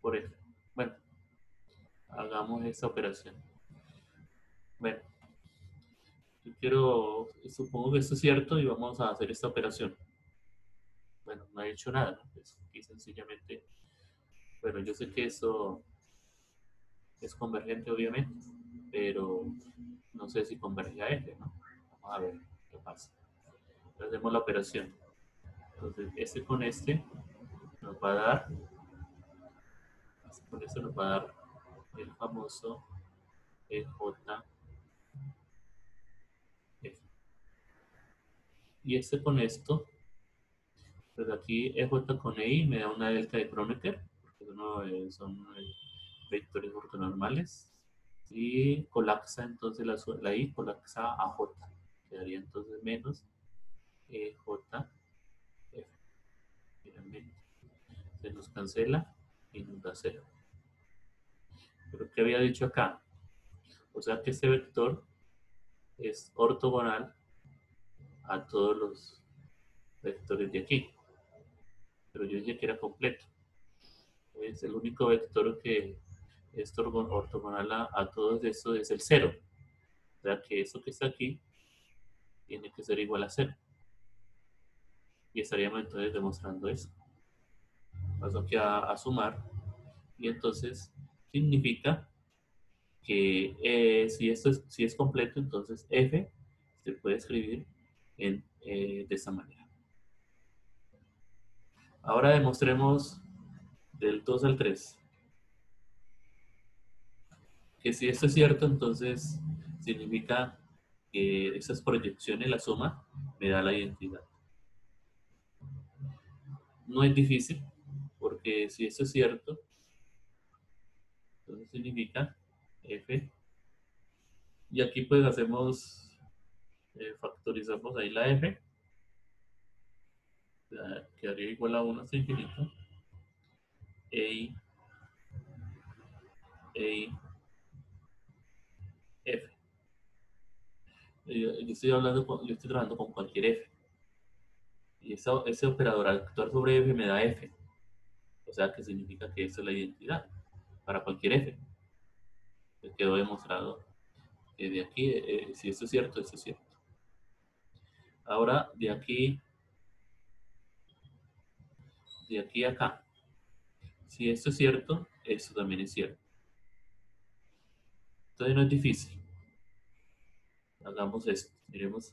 por F. Bueno, hagamos esta operación. Bueno, supongo que esto es cierto y vamos a hacer esta operación. Bueno, no he hecho nada, ¿no? Pues aquí sencillamente, bueno, yo sé que eso es convergente obviamente, pero no sé si converge a F, ¿no? Vamos a ver qué pasa. Entonces hacemos la operación. Entonces, este con este nos va a dar, con esto nos va a dar el famoso EJF. Y este con esto, pues aquí EJ con EI me da una delta de Kronecker, porque son vectores ortonormales. Y colapsa entonces la I, colapsa a J. Quedaría entonces menos EJF. Finalmente, se nos cancela y nos da 0. Pero ¿qué había dicho acá? O sea que este vector es ortogonal a todos los vectores de aquí. Pero yo dije que era completo. Es el único vector que es ortogonal a todos estos es el 0. O sea que eso que está aquí tiene que ser igual a 0. Y estaríamos entonces demostrando eso. Paso aquí a sumar. Y entonces significa que si es completo, entonces f se puede escribir de esta manera. Ahora demostremos del 2 al 3. Que si esto es cierto, entonces significa que esas proyecciones, la suma, me da la identidad. No es difícil, porque si esto es cierto, entonces significa f Y aquí pues hacemos, factorizamos ahí la f, quedaría igual a 1 hasta infinito, e, e, f. Yo estoy yo estoy trabajando con cualquier f. Y ese operador al actuar sobre f me da f. O sea que significa que esa es la identidad para cualquier f. Quedó demostrado que de aquí, si esto es cierto, esto es cierto. Ahora, de aquí a acá. Si esto es cierto, esto también es cierto. Entonces no es difícil. Hagamos esto. Miremos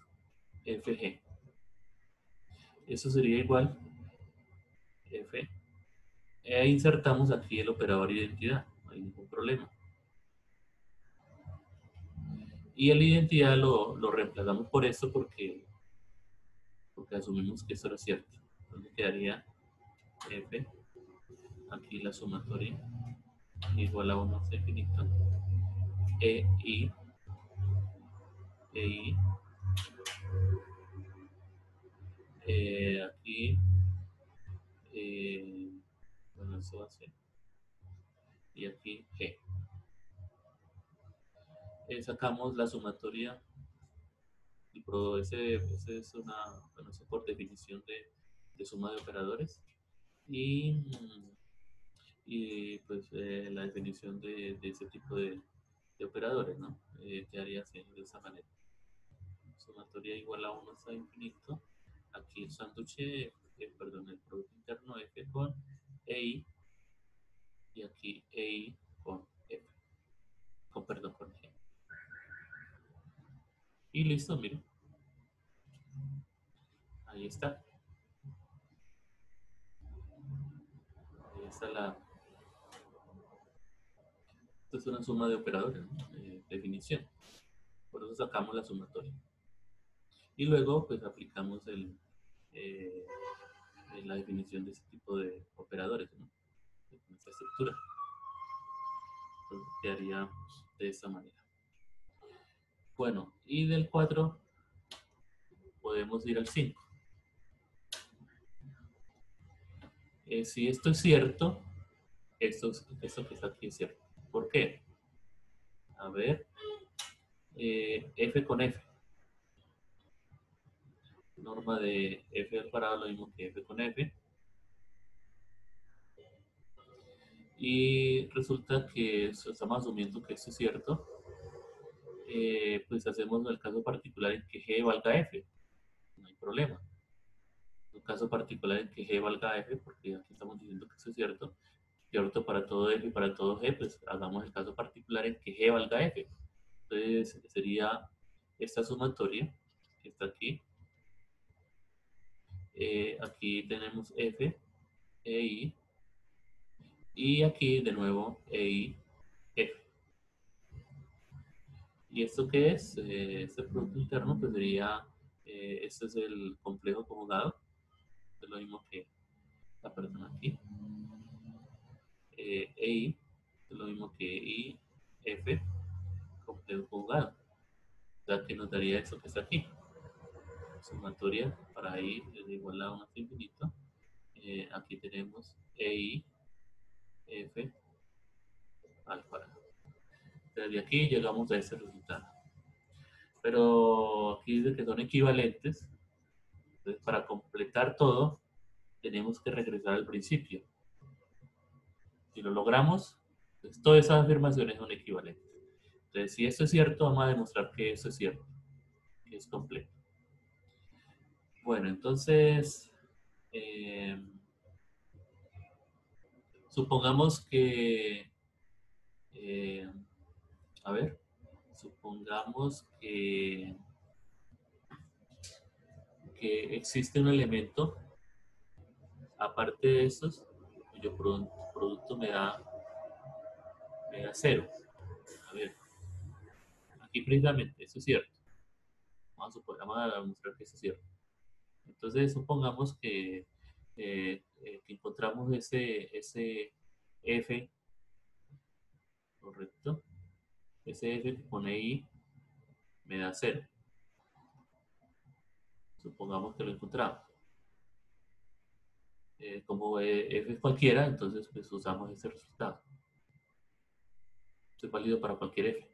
fg. Eso sería igual f. E insertamos aquí el operador identidad. No hay ningún problema. Y el identidad lo reemplazamos por esto porque asumimos que eso era cierto. Entonces quedaría f, aquí la sumatoria, igual a 1 hasta infinito, e i, e i, aquí, eh, bueno, eso va a ser, y aquí g. Sacamos la sumatoria, ese es una, bueno, eso por definición de suma de operadores, y, y pues la definición de ese tipo de operadores, ¿no? Quedaría así, de esa manera. Sumatoria igual a 1 hasta infinito. Aquí el sándwich, perdón, el producto interno f con EI y aquí EI con F, perdón, con G. Y listo, miren, ahí está. Ahí está esto es una suma de operadores, ¿no? Definición. Por eso sacamos la sumatoria. Y luego, pues aplicamos eh, la definición de ese tipo de operadores, ¿no? De nuestra estructura. Entonces quedaría de esta manera. Bueno, y del 4 podemos ir al 5. Si esto es cierto, esto que está aquí es cierto. ¿Por qué? A ver, f con f. Norma de f al cuadrado lo mismo que f con f. Y resulta que estamos asumiendo que esto es cierto. Pues hacemos el caso particular en que g valga f. No hay problema. Un caso particular en que g valga f, porque aquí estamos diciendo que esto es cierto. Cierto para todo f y para todo g, pues hagamos el caso particular en que g valga f. Entonces sería esta sumatoria que está aquí. Aquí tenemos f, e, i, y aquí de nuevo e, i, f. ¿Y esto qué es? Este producto interno pues sería, este es el complejo conjugado, es lo mismo que la persona aquí. E, i, es lo mismo que i, f, complejo conjugado. O sea que nos daría esto que está aquí. Sumatoria para i es igual a 1 hasta infinito. Aquí tenemos EI, F al cuadrado. Desde aquí llegamos a ese resultado. Pero aquí dice que son equivalentes. Entonces, para completar todo, tenemos que regresar al principio. Si lo logramos, pues todas esas afirmaciones son equivalentes. Entonces, si esto es cierto, vamos a demostrar que eso es cierto, que es completo. Bueno, entonces, eh, supongamos que, eh, a ver, supongamos que existe un elemento, aparte de estos, cuyo producto me da cero. A ver, aquí precisamente, eso es cierto. Vamos a demostrar que eso es cierto. Entonces, supongamos que encontramos ese f, correcto, ese f que pone i, me da 0. Supongamos que lo encontramos. Como f es cualquiera, entonces pues usamos ese resultado. Esto es válido para cualquier f.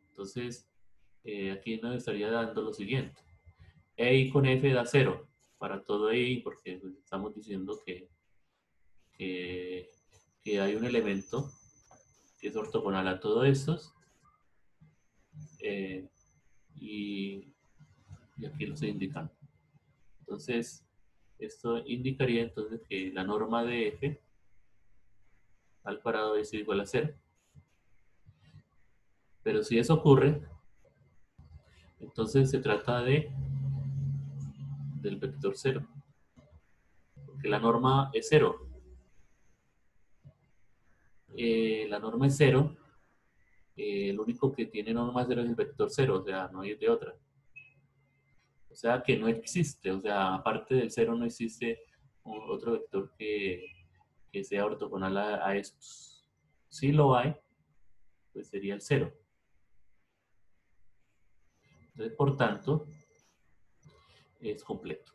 Entonces, aquí nos estaría dando lo siguiente. E con f da 0 para todo i, porque pues, estamos diciendo que, que hay un elemento que es ortogonal a todos estos. eh, y, y aquí lo estoy indicando. Entonces, esto indicaría entonces que la norma de f al cuadrado es igual a 0. Pero si eso ocurre, entonces se trata del vector 0. Porque la norma es 0. La norma es 0. El único que tiene norma 0 es el vector 0, o sea, no hay de otra. O sea, que no existe, o sea, aparte del 0 no existe otro vector que sea ortogonal a estos. Si lo hay, pues sería el 0. Entonces, por tanto, es completo.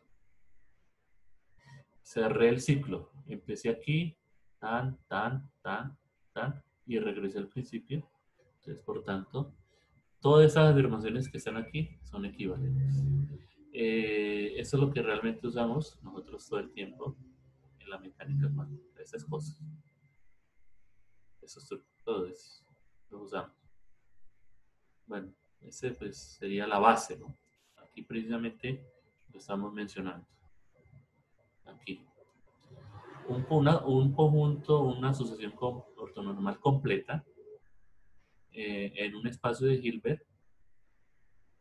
Cerré el ciclo. Empecé aquí, tan, tan, tan, tan, y regresé al principio. Entonces, por tanto, todas estas afirmaciones que están aquí son equivalentes. Eso es lo que realmente usamos nosotros todo el tiempo en la mecánica cuántica, esas cosas. Esos todo eso lo usamos. Bueno, ese pues sería la base, ¿no? Aquí precisamente lo estamos mencionando. Aquí. Un conjunto, una asociación ortonormal completa en un espacio de Hilbert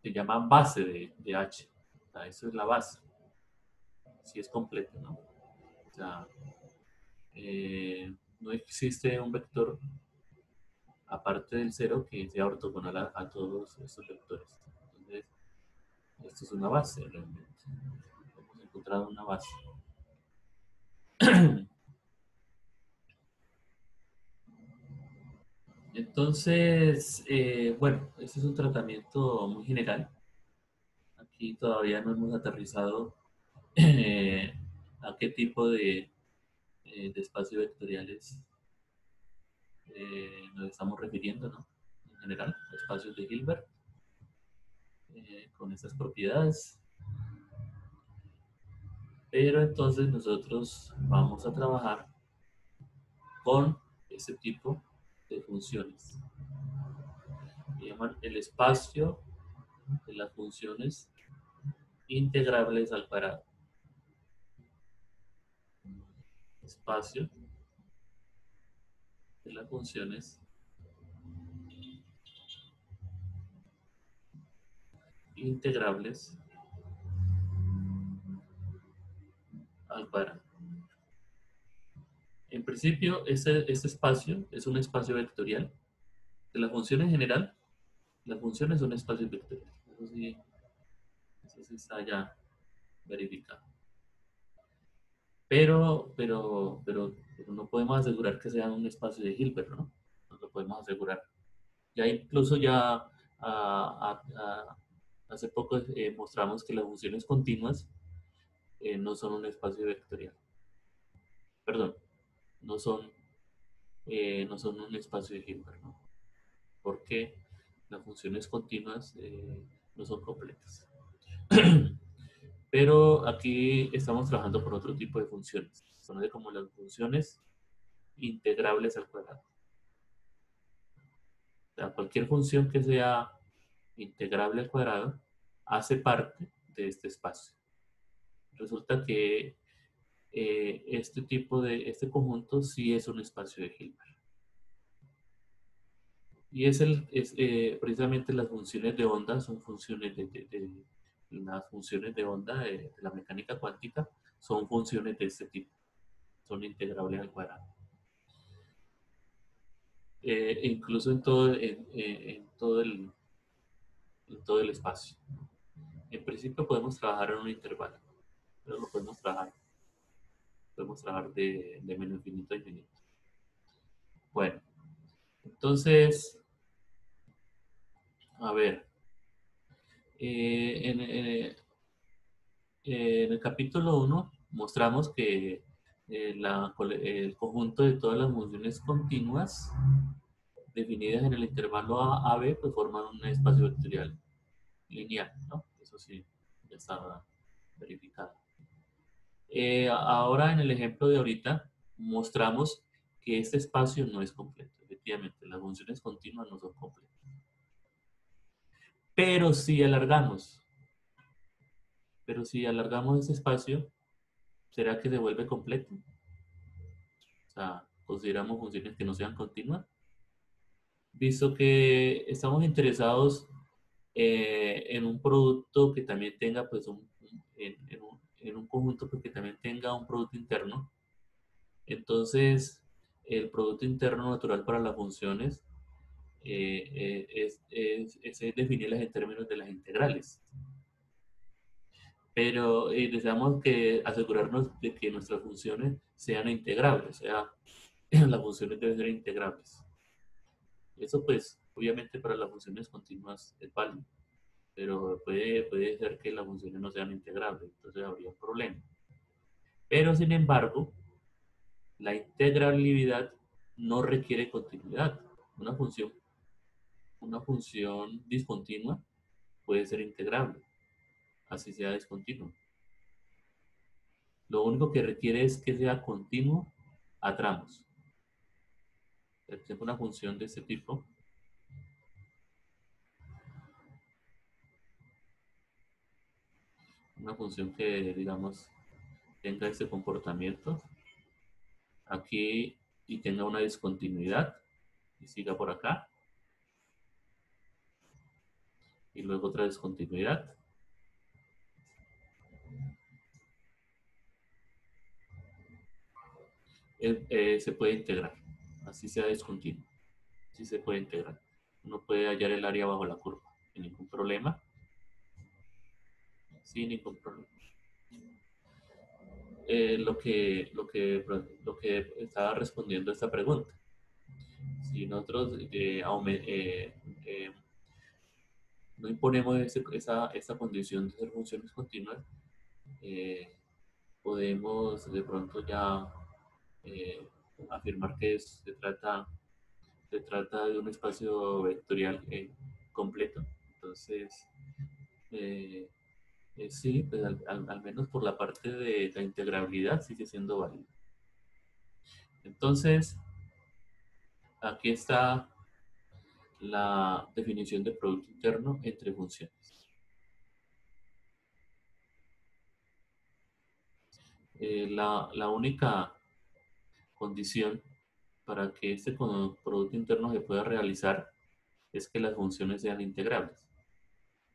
se llama base de H. O sea, eso es la base. Si es completo, ¿no? O sea, no existe un vector aparte del 0 que sea ortogonal a todos estos vectores. Entonces, esto es una base realmente. Hemos encontrado una base. Entonces, bueno, este es un tratamiento muy general. Aquí todavía no hemos aterrizado eh, a qué tipo de espacios vectoriales nos estamos refiriendo, ¿no? En general, espacios de Hilbert con estas propiedades. Pero entonces nosotros vamos a trabajar con este tipo de funciones. Se llaman el espacio de las funciones integrables al cuadrado. Espacio de las funciones integrables al cuadrado. En principio, este espacio es un espacio vectorial. De la función en general, las funciones son espacios vectoriales. Eso sí está ya verificado. Pero no podemos asegurar que sea un espacio de Hilbert, ¿no? No lo podemos asegurar. Ya incluso ya hace poco mostramos que las funciones continuas no son un espacio vectorial. Perdón, no son, no son un espacio de Hilbert, ¿no? Porque las funciones continuas no son completas. Pero aquí estamos trabajando por otro tipo de funciones. Son como las funciones integrables al cuadrado. O sea, cualquier función que sea integrable al cuadrado hace parte de este espacio. Resulta que este conjunto sí es un espacio de Hilbert. Y precisamente las funciones de onda son funciones las funciones de onda de la mecánica cuántica son funciones de este tipo, son integrables al cuadrado. Incluso en todo el espacio. En principio podemos trabajar en un intervalo, pero lo podemos trabajar de menos infinito a infinito. Bueno, entonces A ver, eh, en, eh, en el capítulo 1 mostramos que el conjunto de todas las funciones continuas definidas en el intervalo A-B pues forman un espacio vectorial lineal, ¿no? Eso sí, ya estaba verificado. Ahora en el ejemplo de ahorita mostramos que este espacio no es completo. Efectivamente, las funciones continuas no son completas. Pero si alargamos, pero si alargamos ese espacio, ¿será que se vuelve completo? O sea, consideramos funciones que no sean continuas. Visto que estamos interesados en un producto que también tenga, pues, en un conjunto pues, que también tenga un producto interno. Entonces, el producto interno natural para las funciones es definirlas en términos de las integrales. Pero deseamos que asegurarnos de que nuestras funciones sean integrables, o sea, las funciones deben ser integrables. Eso pues, obviamente para las funciones continuas es válido, pero puede ser que las funciones no sean integrables, entonces habría un problema. Pero sin embargo, la integrabilidad no requiere continuidad. Una función, una función discontinua puede ser integrable, así sea discontinua. Lo único que requiere es que sea continuo a tramos. Por ejemplo, una función de este tipo, una función que, digamos, tenga este comportamiento aquí y tenga una discontinuidad y siga por acá y luego otra discontinuidad. Se puede integrar, así sea discontinuo, sí se puede integrar. Uno puede hallar el área bajo la curva sin ningún problema, sin ningún problema. Lo que estaba respondiendo a esta pregunta. Si nosotros no imponemos esa condición de ser funciones continuas, eh, podemos de pronto ya eh, afirmar que se trata de un espacio vectorial completo. Entonces, eh, sí, pues al menos por la parte de la integrabilidad sigue siendo válido. Entonces, aquí está la definición de producto interno entre funciones. La única condición para que este producto interno se pueda realizar es que las funciones sean integrables.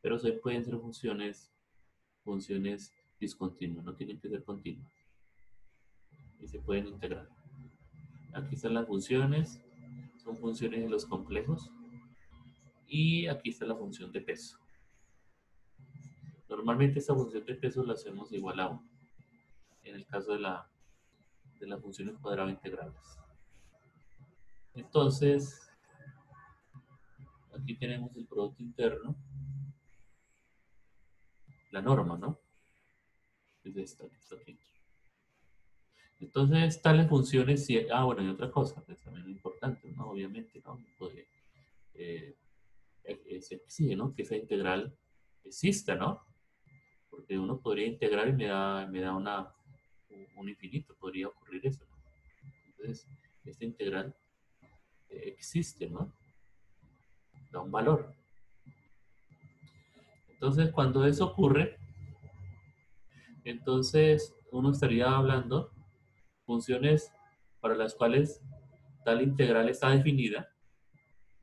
Pero se pueden ser funciones discontinuas, no tienen que ser continuas. Y se pueden integrar. Aquí están las funciones, son funciones de los complejos. Y aquí está la función de peso. Normalmente esta función de peso la hacemos igual a 1, en el caso de las funciones cuadrado integrales. Entonces, aquí tenemos el producto interno, la norma, ¿no? Es esta que está aquí. Entonces, tales funciones, bueno, y otra cosa, que también es importante, ¿no? Obviamente, ¿no? Eh, se exige, ¿no? Que esa integral exista, ¿no? Porque uno podría integrar y me da un infinito, podría ocurrir eso, ¿no? Entonces, esta integral existe, ¿no? Da un valor. Entonces, cuando eso ocurre, entonces uno estaría hablando funciones para las cuales tal integral está definida.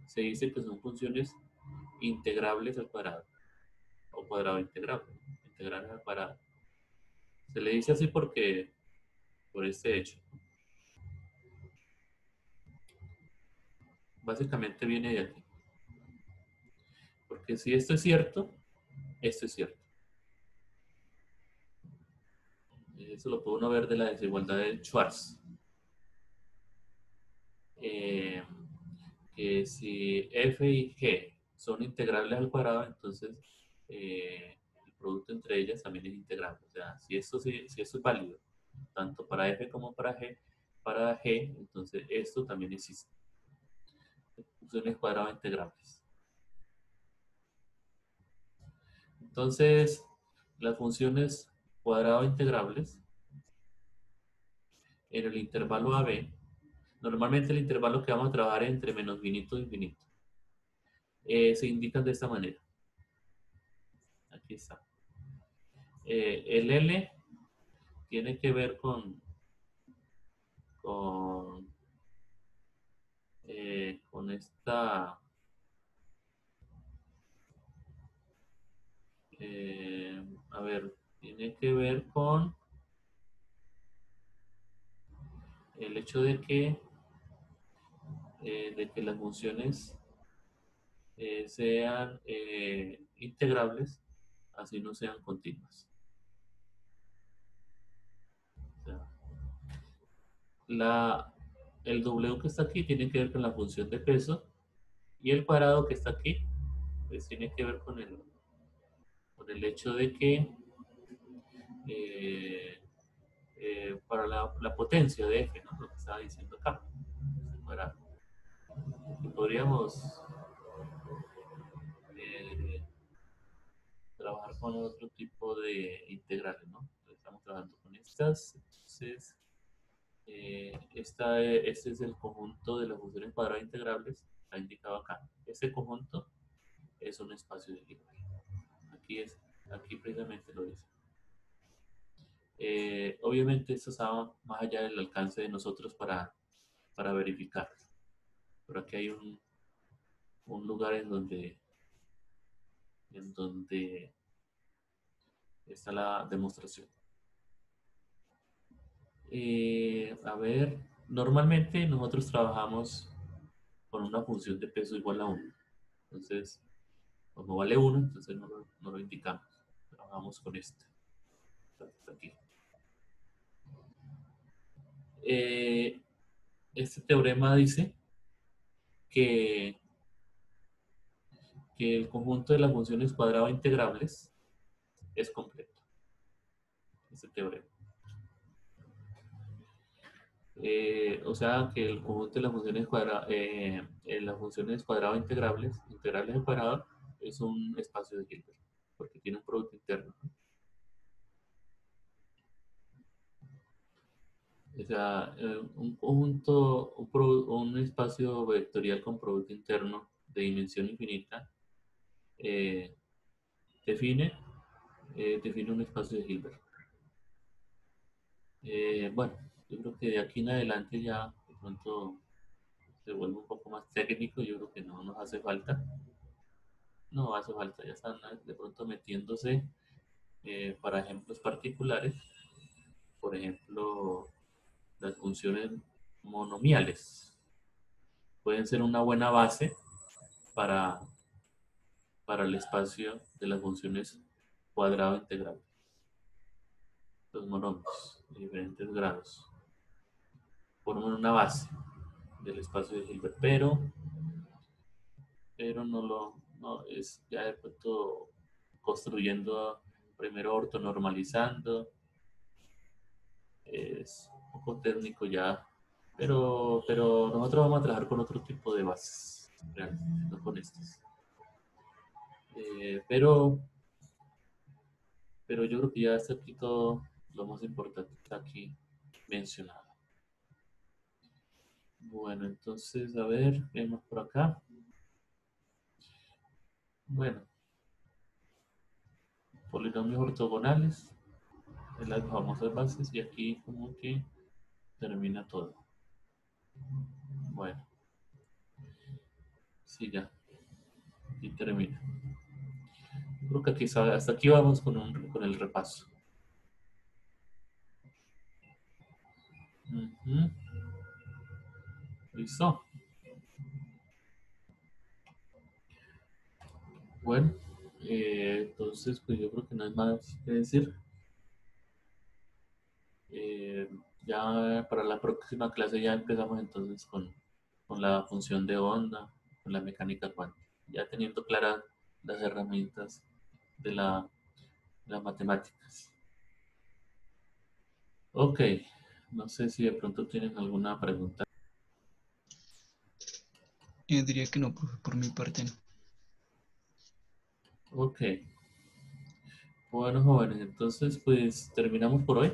Se dice que son funciones integrables al cuadrado o cuadrado integrable, integrales al cuadrado. Se le dice así porque por este hecho. Básicamente viene de aquí. Porque si esto es cierto, esto es cierto. Eso lo puede uno ver de la desigualdad de Schwarz. Que si f y g son integrales al cuadrado, entonces el producto entre ellas también es integrable. O sea, si esto es válido, tanto para f como para g, entonces esto también existe. Funciones cuadrado integrables. Entonces, las funciones cuadrado integrables en el intervalo AB, normalmente el intervalo que vamos a trabajar es entre menos finito e infinito. Se indican de esta manera. Aquí está. El L tiene que ver con, con esta, a ver, tiene que ver con el hecho de que las funciones sean integrables, así no sean continuas. O sea, el W que está aquí tiene que ver con la función de peso y el cuadrado que está aquí pues tiene que ver con el hecho de que eh, para la potencia de F, ¿no? Lo que estaba diciendo acá. Para, podríamos eh, trabajar con otro tipo de integrales, ¿no? Estamos trabajando con estas, entonces este es el conjunto de las funciones cuadradas integrables, está indicado acá. Este conjunto es un espacio de Hilbert. Aquí precisamente lo dice. Obviamente esto está más allá del alcance de nosotros para verificar, pero aquí hay un lugar en donde está la demostración. A ver, normalmente nosotros trabajamos con una función de peso igual a 1. Entonces, como vale 1, entonces no lo indicamos. Trabajamos con este. Aquí. Eh, este teorema dice que, que el conjunto de las funciones cuadrado integrables es completo. Este teorema. O sea que el conjunto de las funciones cuadrado integrales al cuadrado, es un espacio de Hilbert, porque tiene un producto interno, ¿no? O sea, un conjunto, un espacio vectorial con producto interno de dimensión infinita eh, define, define un espacio de Hilbert. Bueno, yo creo que de aquí en adelante ya de pronto se vuelve un poco más técnico, yo creo que no nos hace falta. No hace falta, ya están de pronto metiéndose para ejemplos particulares, por ejemplo, las funciones monomiales pueden ser una buena base para, para el espacio de las funciones cuadrado integral. Los monomios de diferentes grados forman una base del espacio de Hilbert, pero no es ya de pronto construyendo primero ortonormalizando, es un poco técnico ya, pero nosotros vamos a trabajar con otro tipo de bases, realmente, no con estas. Eh, pero, pero yo creo que ya está aquí todo lo más importante está aquí mencionado. Bueno, entonces, a ver, vemos por acá. Bueno, polinomios ortogonales, de las famosas bases, y aquí como que termina todo. Bueno, sí, ya, y termina. Yo creo que aquí, hasta aquí vamos con el repaso. Ujú. Listo. Bueno, entonces, pues yo creo que no hay más que decir. Eh, ya para la próxima clase ya empezamos entonces con la función de onda, con la mecánica cuántica. ya teniendo claras las herramientas de las matemáticas. Ok, no sé si de pronto tienen alguna pregunta. Yo diría que no, profe, por mi parte no. Ok, bueno jóvenes, entonces pues terminamos por hoy.